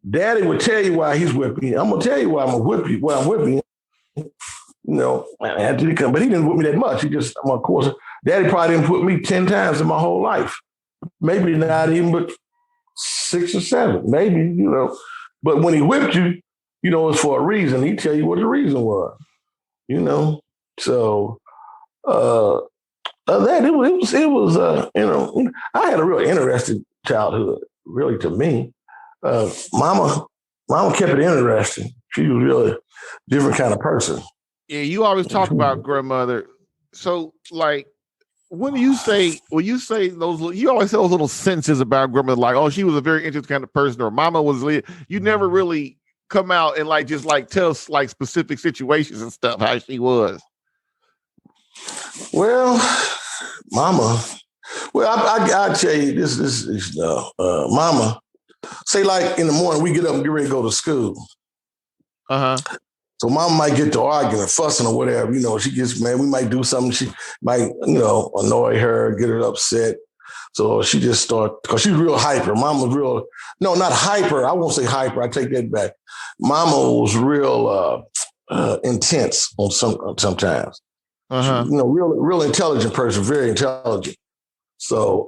daddy would tell you why he's whipping you. I'm gonna tell you why I'm gonna whip you, why I'm whipping you. After he come, but he didn't whip me that much. He just, of course, daddy probably didn't whip me 10 times in my whole life. Maybe not even but 6 or 7, maybe, But when he whipped you, it's for a reason. He tell you what the reason was, So that it was I had a real interesting childhood, really, to me. Mama kept it interesting. She was really a different kind of person. Yeah, you always talk about grandmother. So, like, when you say those, you always say those little sentences about grandmother, like, oh, she was a very interesting kind of person, or mama was. You never really come out and just tell us specific situations and stuff how she was. Well, mama. Well, I tell you this mama. Say like in the morning we get up and get ready to go to school. So mama might get to arguing or fussing or whatever. She gets mad. We might do something. She might, annoy her, get her upset. So she just because she's real hyper. Mama's real, no, not hyper. I won't say hyper. I take that back. Mama was real intense on sometimes. Real intelligent person, very intelligent. So,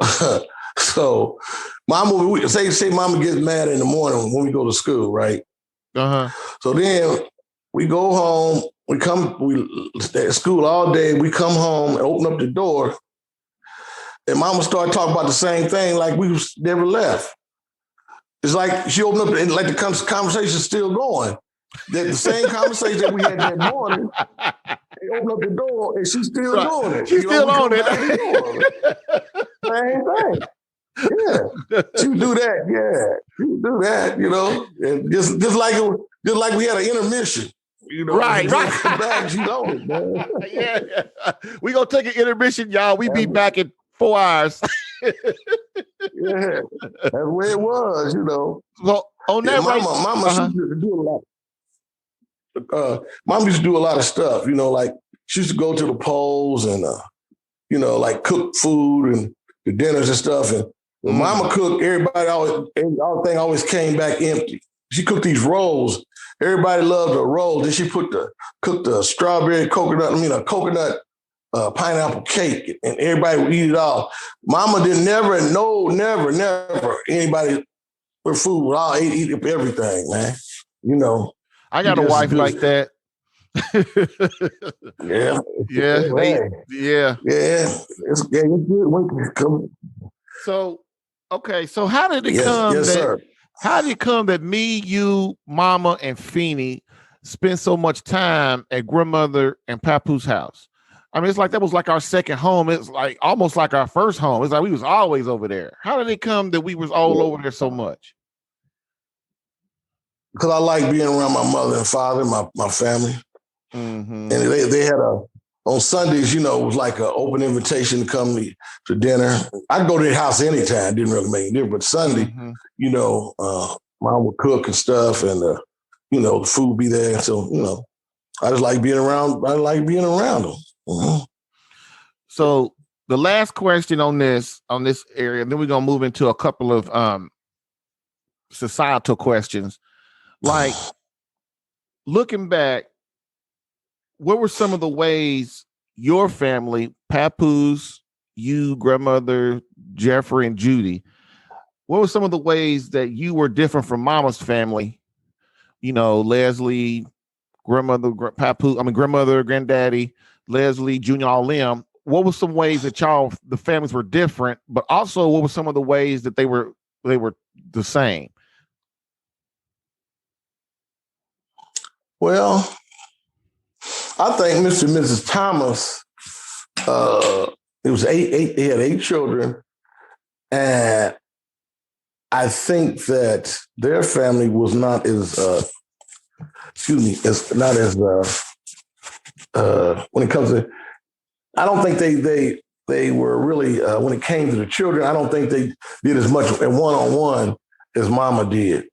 mama, say mama gets mad in the morning when we go to school, right? So then we go home, we stay at school all day, we come home and open up the door, and mama started talking about the same thing like we never left. It's like she opened up and like the conversation's still going. The same conversation that we had that morning, they opened up the door and she's still doing it. She's still on it. Same thing. Yeah. She would do that. Yeah. She would do that, and just like we had an intermission. Right. Come back, she's on it, man. Yeah. We gonna take an intermission, y'all. We be back in 4 hours. Yeah. That's the way it was, Well, on that, mama she used to do a lot. Mom used to do a lot of stuff, like she used to go to the polls and, like cook food and the dinners and stuff. And when mama cooked, everything always came back empty. She cooked these rolls. Everybody loved the rolls. Then she cooked the strawberry coconut pineapple cake, and everybody would eat it all. Mama didn't never anybody with food would all eat everything, man. I got a wife like that. Yeah. Yeah. It's good. So, okay. So how did it come sir. How did it come that me, you, mama, and Feeny spent so much time at grandmother and Papoose house? I mean, it's like that was like our second home. It's like almost like our first home. It's like we was always over there. How did it come that we was all over there so much? Because I like being around my mother and father, my family. And they had on Sundays, it was like an open invitation to come to dinner. I'd go to their house anytime. Didn't really make any difference. But Sunday, mom would cook and stuff, and the food would be there. So, I just like being around. I like being around them. So the last question on this area, and then we're gonna move into a couple of societal questions. Like, looking back, what were some of the ways your family, Papoose, you, grandmother, Jeffrey, and Judy, what were some of the ways that you were different from mama's family? Leslie, grandmother, grandmother, granddaddy, Leslie, Junior, all them. What were some ways that the families were different, but also what were some of the ways that they were the same? Well, I think Mr. and Mrs. Thomas, it was eight. They had 8 children, and I think that their family was not as, when it comes to. I don't think they were really when it came to the children. I don't think they did as much one-on-one as Mama did.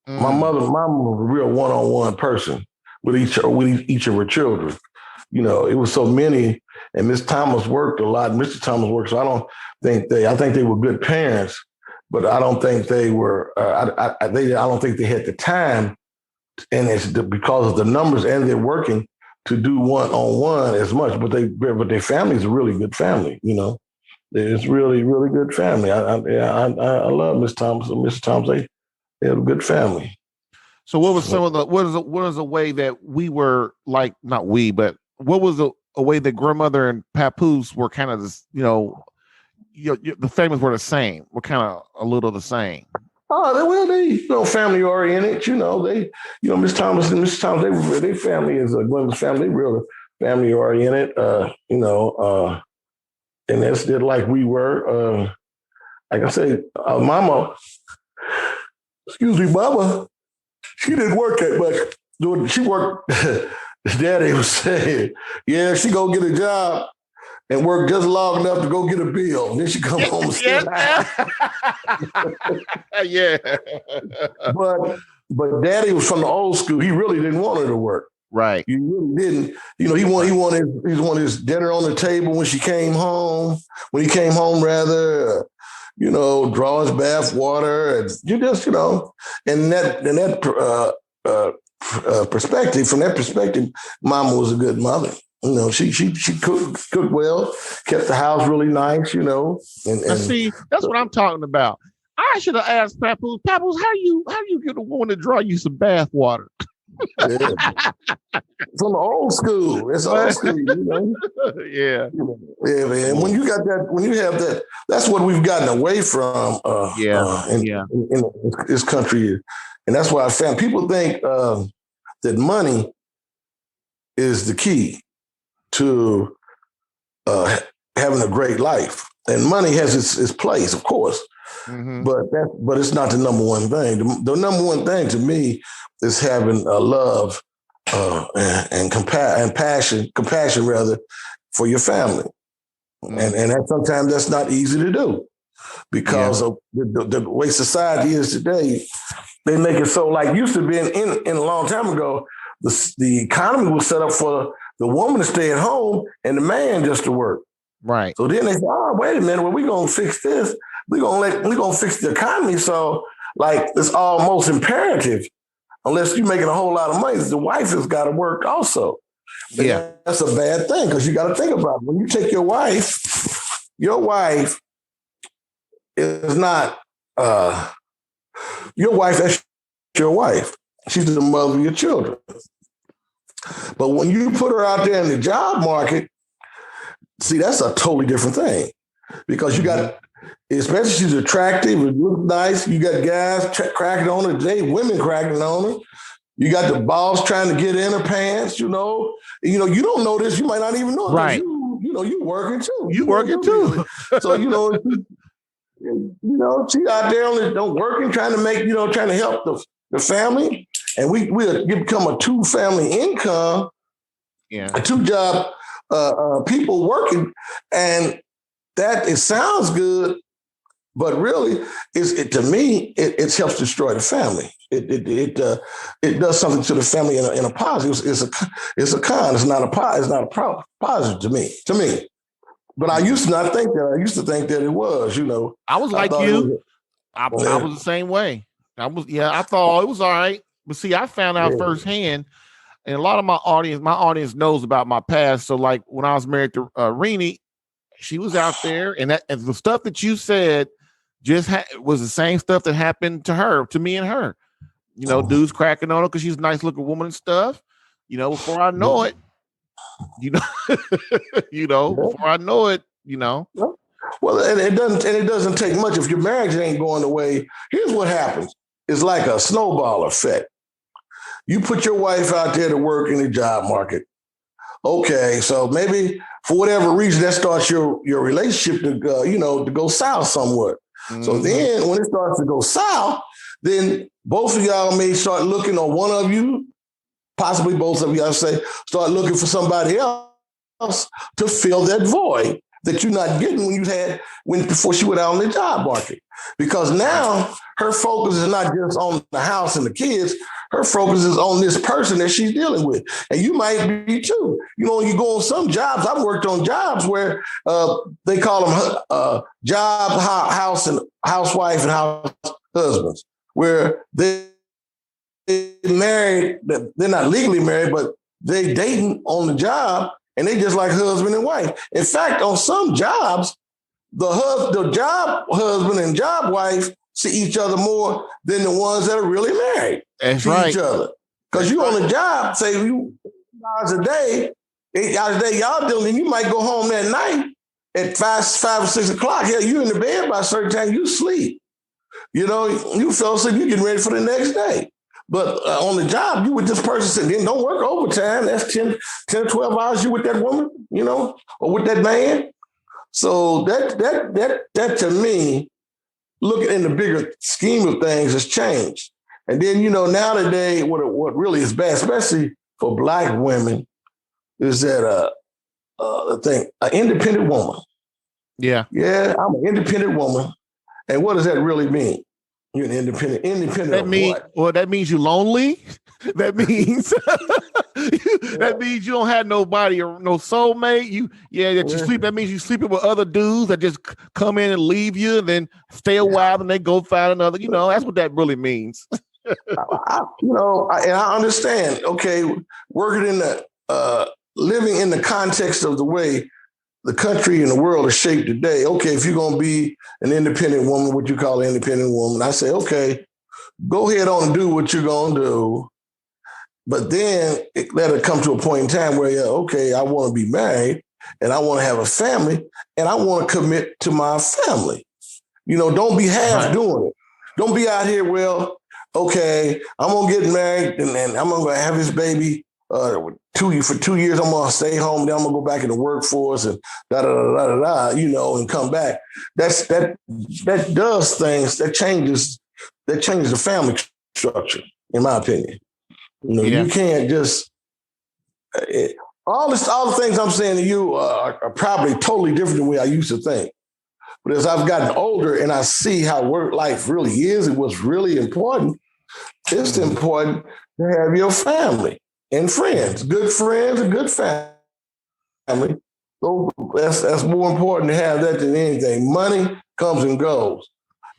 Mama was a real one-on-one person with each of her children. it was so many. And Miss Thomas worked a lot. Mr. Thomas worked, so I think they were good parents, but I don't think they were. I don't think they had the time, and it's because of the numbers, and they're working to do one-on-one as much. But their family is a really good family. It's really, really good family. I love Miss Thomas and Mr. Thomas. They have a good family. So what was what is a way that we were like, not we, but what was a way that grandmother and papoose were kind of the families were the same, were kind of a little the same? Oh, they family oriented. Miss Thomas and Mr. Thomas, their family is a Glenda's family. They real family oriented. And that's like we were. Like I said, Mama, she didn't work that much. She worked. Daddy was saying, yeah, she go get a job and work just long enough to go get a bill. And then she come home and sit down. Yeah. But Daddy was from the old school. He really didn't want her to work. Right. He really didn't. He wanted his dinner on the table when she came home. When he came home, rather, draw his bath water, and and that perspective. From that perspective, Mama was a good mother. She cooked well, kept the house really nice. And see, that's what I'm talking about. I should have asked Papoose, how you get a woman to draw you some bath water? Yeah. From the old school. It's old school, Yeah. Yeah, man. When you have that, that's what we've gotten away from in this country. And that's why I found people think that money is the key to having a great life. And money has its place, of course. Mm-hmm. But it's not the number one thing. The number one thing to me is having a love and compassion rather for your family, and that sometimes that's not easy to do because of the way society is today. They make it so like used to be in a long time ago. The economy was set up for the woman to stay at home and the man just to work. Right. So then they say, oh, wait a minute, well, we're gonna fix this. We're gonna fix the economy. So like it's almost imperative, unless you're making a whole lot of money, the wife has got to work also. And that's a bad thing because you got to think about it. When you take your wife is not your wife. That's your wife. She's the mother of your children. But when you put her out there in the job market, see, that's a totally different thing because you got. Especially she's attractive, it looks nice. You got guys cracking on her today, women cracking on her. You got the boss trying to get in her pants, You don't know this. You might not even know it. Right. You working too. You working too. So, she out there working, trying to help the family. And we become a two-family income, a two-job people working. And that it sounds good, but really, to me, it helps destroy the family. It does something to the family in a positive. It's a con. It's not a positive to me. But I used to not think that. I used to think that it was. I was like you. I was the same way. I thought it was all right. But see, I found out firsthand, and a lot of my audience knows about my past. So like when I was married to Renee, she was out there, and the stuff that you said was the same stuff that happened to me and her. Dudes cracking on her because she's a nice looking woman and stuff. Before I know it, before I know it, Well, and it doesn't take much if your marriage ain't going away. Here's what happens: it's like a snowball effect. You put your wife out there to work in the job market. Okay, so maybe for whatever reason that starts your relationship to go south somewhat. Mm-hmm. So then when it starts to go south, then both of y'all may start looking, or one of you, possibly both of y'all start looking for somebody else to fill that void that you're not getting before she went out on the job market. Because now her focus is not just on the house and the kids. Her focus is on this person that she's dealing with. And you might be too. You know, you go on some jobs. I've worked on jobs where they call them job, house, and housewife and house husbands, where they married, they're not legally married, but they dating on the job and they just like husband and wife. In fact, on some jobs, the job husband and job wife see each other more than the ones that are really married. That's to right. each other. Because you on the job, say you 8 hours a day, 8 hours a day, y'all dealing, you might go home that night at 5 or 6 o'clock. Hell, you in the bed by a certain time, you sleep. You know, you fell asleep, you getting ready for the next day. But on the job, you with this person sitting, don't work overtime. That's 10 or 12 hours you with that woman, you know, or with that man. So that to me, looking in the bigger scheme of things, has changed. And then, you know, nowadays, what really is bad, especially for Black women, is that an independent woman. Yeah. Yeah, I'm an independent woman. And what does that really mean? You're an independent that of mean, what? Well, that means you're lonely. That means that means you don't have nobody or no soulmate. You sleep. That means you sleeping with other dudes that just come in and leave you and then stay a while and they go find another. You know, that's what that really means. I understand. Okay, working in the living in the context of the way the country and the world is shaped today. Okay, if you're gonna be an independent woman, what you call an independent woman, I say, okay, go ahead on and do what you're gonna do. But then let it come to a point in time where, I want to be married and I want to have a family and I want to commit to my family. You know, don't be half doing it. Don't be out here, okay, I'm going to get married and I'm going to have this baby for 2 years. I'm going to stay home. Then I'm going to go back in the workforce and and come back. That does things, that changes the family structure, in my opinion. You know, you can't just all the things I'm saying to you are probably totally different than the way I used to think. But as I've gotten older and I see how work life really is and what's really important, it's important to have your family and friends, and good family. So that's more important to have that than anything. Money comes and goes.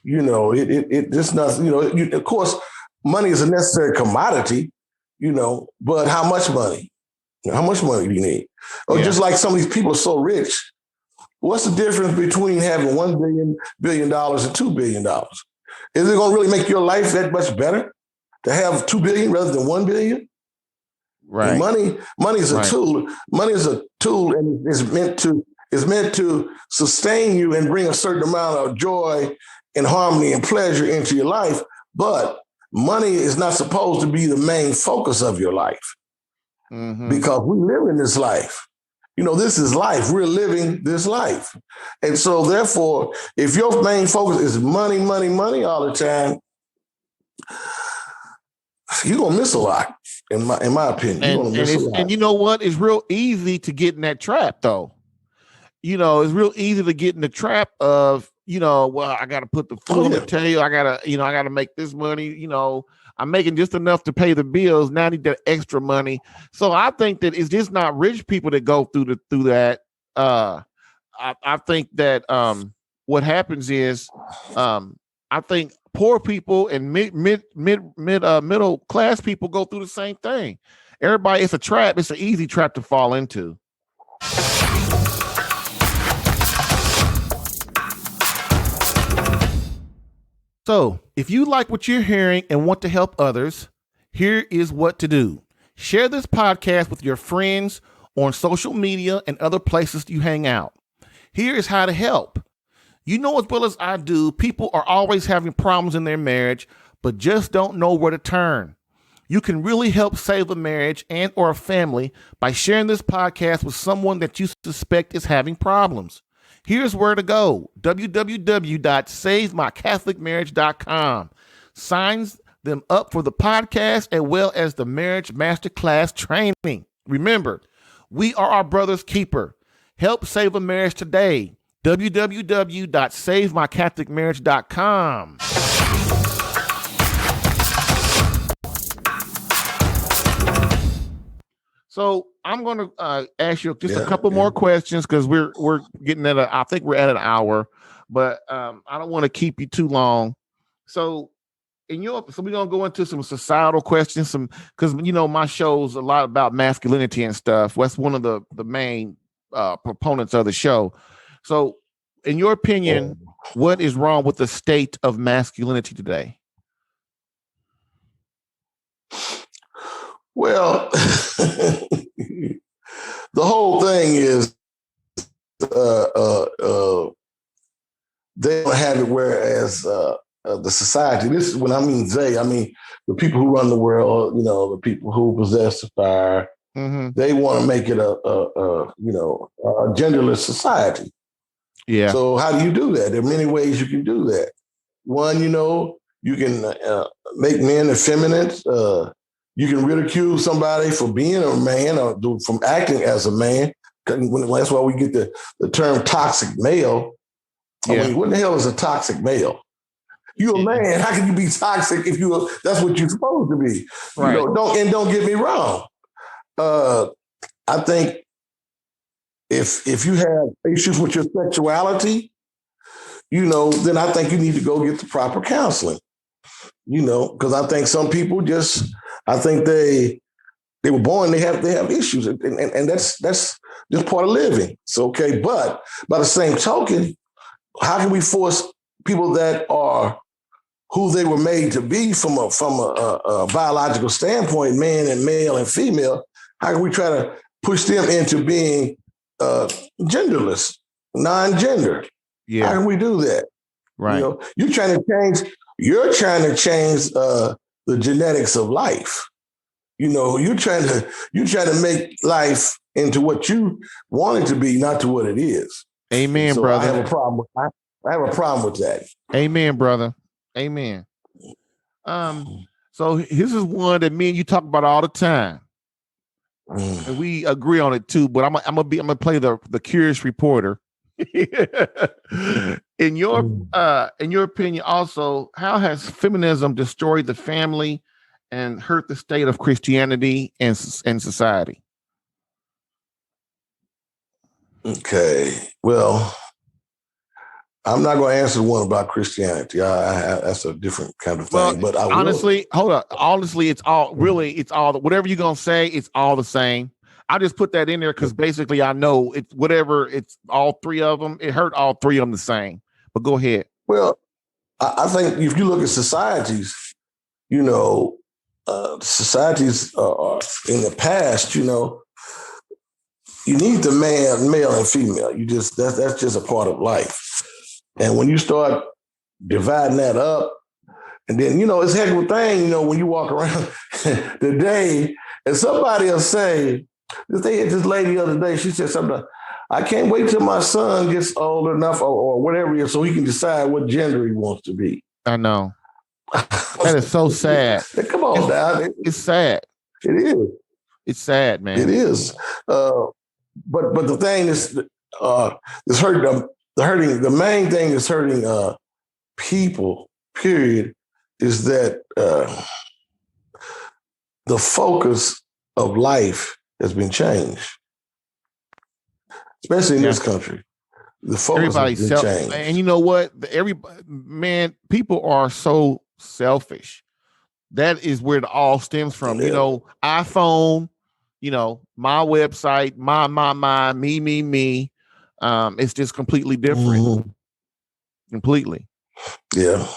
You know, it's not. You know, of course, money is a necessary commodity. You know, but how much money? How much money do you need? Or just like some of these people are so rich, what's the difference between having $1 billion and $2 billion? Is it going to really make your life that much better to have 2 billion rather than 1 billion? Right. And money is a tool. Money is a tool, and it's meant to sustain you and bring a certain amount of joy and harmony and pleasure into your life. But money is not supposed to be the main focus of your life, because we live in this life. You know, this is life. We're living this life. And so therefore, if your main focus is money, money, money all the time, you're going to miss a lot, in my opinion. And you know what? It's real easy to get in that trap, though. You know, it's real easy to get in the trap of, I got to put the food on the table. I got to make this money. You know, I'm making just enough to pay the bills. Now I need that extra money. So I think that it's just not rich people that go through that. I think that what happens is, I think poor people and middle class people go through the same thing. Everybody, it's a trap. It's an easy trap to fall into. So, if you like what you're hearing and want to help others, here is what to do. Share this podcast with your friends on social media and other places you hang out. Here is how to help. You know as well as I do, people are always having problems in their marriage, but just don't know where to turn. You can really help save a marriage and or a family by sharing this podcast with someone that you suspect is having problems. Here's where to go. www.savemycatholicmarriage.com. Signs them up for the podcast as well as the Marriage Masterclass training. Remember, we are our brother's keeper. Help save a marriage today. www.savemycatholicmarriage.com. So I'm going to ask you just a couple more questions because we're getting at I think we're at an hour, but I don't want to keep you too long. So so we're gonna go into some societal questions, because my show's a lot about masculinity and stuff. That's one of the main proponents of the show. So, in your opinion, what is wrong with the state of masculinity today? Well, the whole thing is they don't have it, whereas the society, this is when I mean they, I mean the people who run the world, the people who possess the fire, they want to make it a genderless society. Yeah. So how do you do that? There are many ways you can do that. One, you can make men effeminate. You can ridicule somebody for being a man or from acting as a man. That's why we get the term toxic male. I mean, what the hell is a toxic male? You're a man. How can you be toxic if that's what you're supposed to be? Right. Don't get me wrong. I think if you have issues with your sexuality, then I think you need to go get the proper counseling. Because I think some people I think they were born, they have issues, and that's just part of living. It's okay, but by the same token, how can we force people that are who they were made to be from a biological standpoint, man and male and female? How can we try to push them into being genderless, non-gender? Yeah. How can we do that? Right. You're trying to change the genetics of life. You're trying to make life into what you want it to be, not to what it is. Amen, brother. I have a problem. I have a problem with that. Amen, brother. Amen. So this is one that me and you talk about all the time, and we agree on it too. But I'm gonna play the curious reporter. In your opinion, also, how has feminism destroyed the family and hurt the state of Christianity and society? Okay, well, I'm not going to answer the one about Christianity. That's a different kind of thing. Well, but honestly, hold up. Honestly, it's all whatever you're gonna say. It's all the same. I just put that in there because basically I know it's whatever. It's all three of them. It hurt all three of them the same. But go ahead. Well, I think if you look at societies, societies in the past, you need the male and female. That's just a part of life. And when you start dividing that up, and then, it's a heck of a thing, when you walk around today and somebody will say, they had this lady the other day, she said something, I can't wait till my son gets old enough or whatever he is so he can decide what gender he wants to be. I know. That is so sad. Come on, now. It's sad. It is. It's sad, man. It is. But the thing is, the main thing that's hurting people, period, is that the focus of life has been changed, especially in this country. The focus has been changed. And you know what? People are so selfish. That is where it all stems from. Yeah. iPhone, my website, my, me. It's just completely different. Mm-hmm. Completely. Yeah.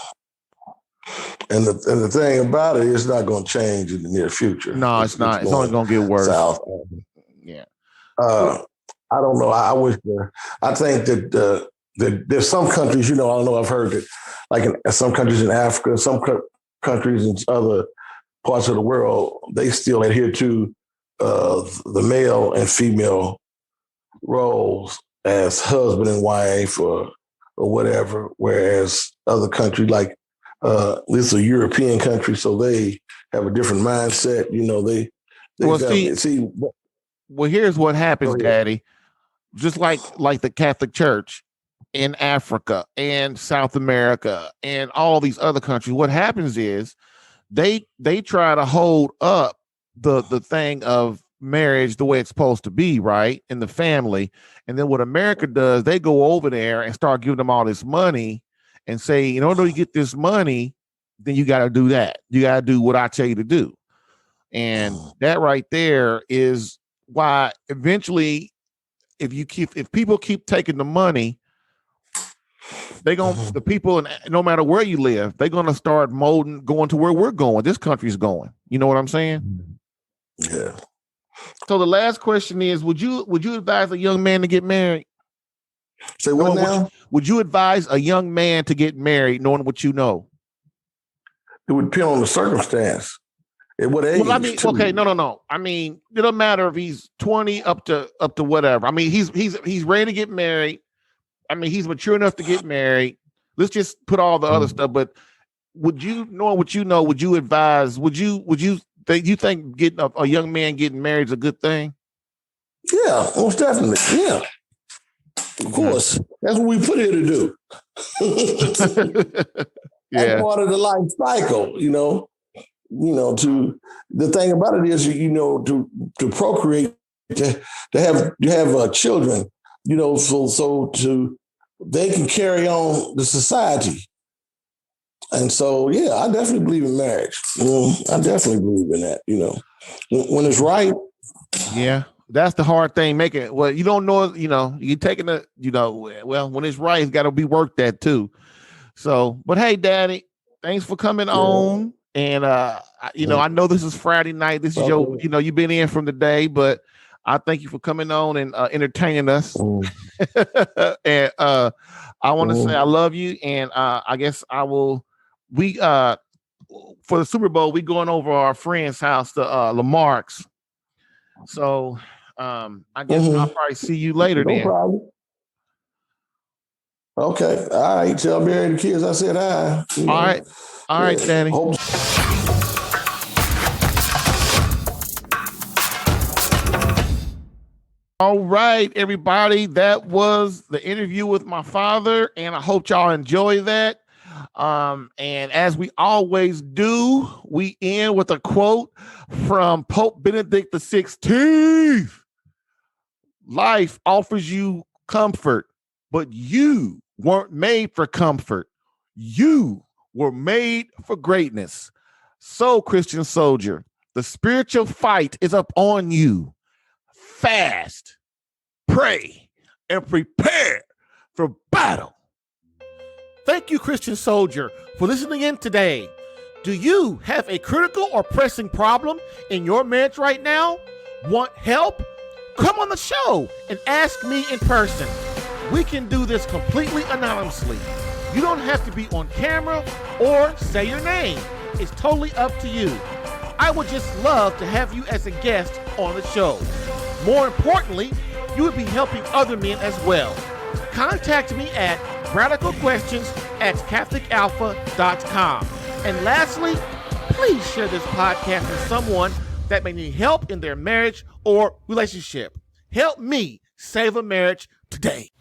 And the thing about it, it's not going to change in the near future. No, it's not. It's only going to get worse. South. Yeah. I don't know. I think that there's some countries, I don't know. I've heard that, like in some countries in Africa, some countries in other parts of the world, they still adhere to the male and female roles as husband and wife or whatever. Whereas other countries, like this is a European country, so they have a different mindset. Well, here's what happens, Daddy. just like the Catholic Church in Africa and South America and all these other countries, what happens is they try to hold up the thing of marriage the way it's supposed to be, right, in the family. And then what America does, they go over there and start giving them all this money and say, in order to get this money, then you got to do that. You got to do what I tell you to do. And that right there is why eventually, if people keep taking the money, the people, and no matter where you live, they're gonna start going to where we're going. This country's going. You know what I'm saying? Yeah. So the last question is: Would you advise a young man to get married? Say what now? Would you advise a young man to get married, knowing what you know? It would depend on the circumstance. At what age? Well, I mean, okay, no. I mean, it don't matter if he's 20 up to whatever. I mean, he's ready to get married. I mean, he's mature enough to get married. Let's just put all the other stuff. But would you, knowing what you know, would you advise? Would you think getting a young man getting married is a good thing? Yeah, most definitely. Yeah, of course. That's what we put here to do. That's part of the life cycle, you know. To the thing about it is, to procreate, to have children, so they can carry on the society. And so, yeah, I definitely believe in marriage. I definitely believe in that, when it's right. Yeah, that's the hard thing. Well, you don't know, you're taking well, when it's right, it's got to be worked at too. So, but hey, Daddy, thanks for coming on. And, I know this is Friday night. This is you've been in from the day, but I thank you for coming on and entertaining us. And I want to say I love you. And I guess for the Super Bowl, we going over our friend's house, the Lamarck's. So I guess I'll probably see you later then. No problem. Okay. All right. Tell Mary and the kids I said hi. All right, Danny. All right, everybody. That was the interview with my father, and I hope y'all enjoy that. And as we always do, we end with a quote from Pope Benedict XVI. Life offers you comfort, but you weren't made for comfort. You were made for greatness. So, Christian soldier, the spiritual fight is up on you. Fast, pray, and prepare for battle. Thank you, Christian soldier, for listening in today. Do you have a critical or pressing problem in your marriage right now? Want help? Come on the show and ask me in person. We can do this completely anonymously. You don't have to be on camera or say your name. It's totally up to you. I would just love to have you as a guest on the show. More importantly, you would be helping other men as well. Contact me at radicalquestions@catholicalpha.com. And lastly, please share this podcast with someone that may need help in their marriage or relationship. Help me save a marriage today.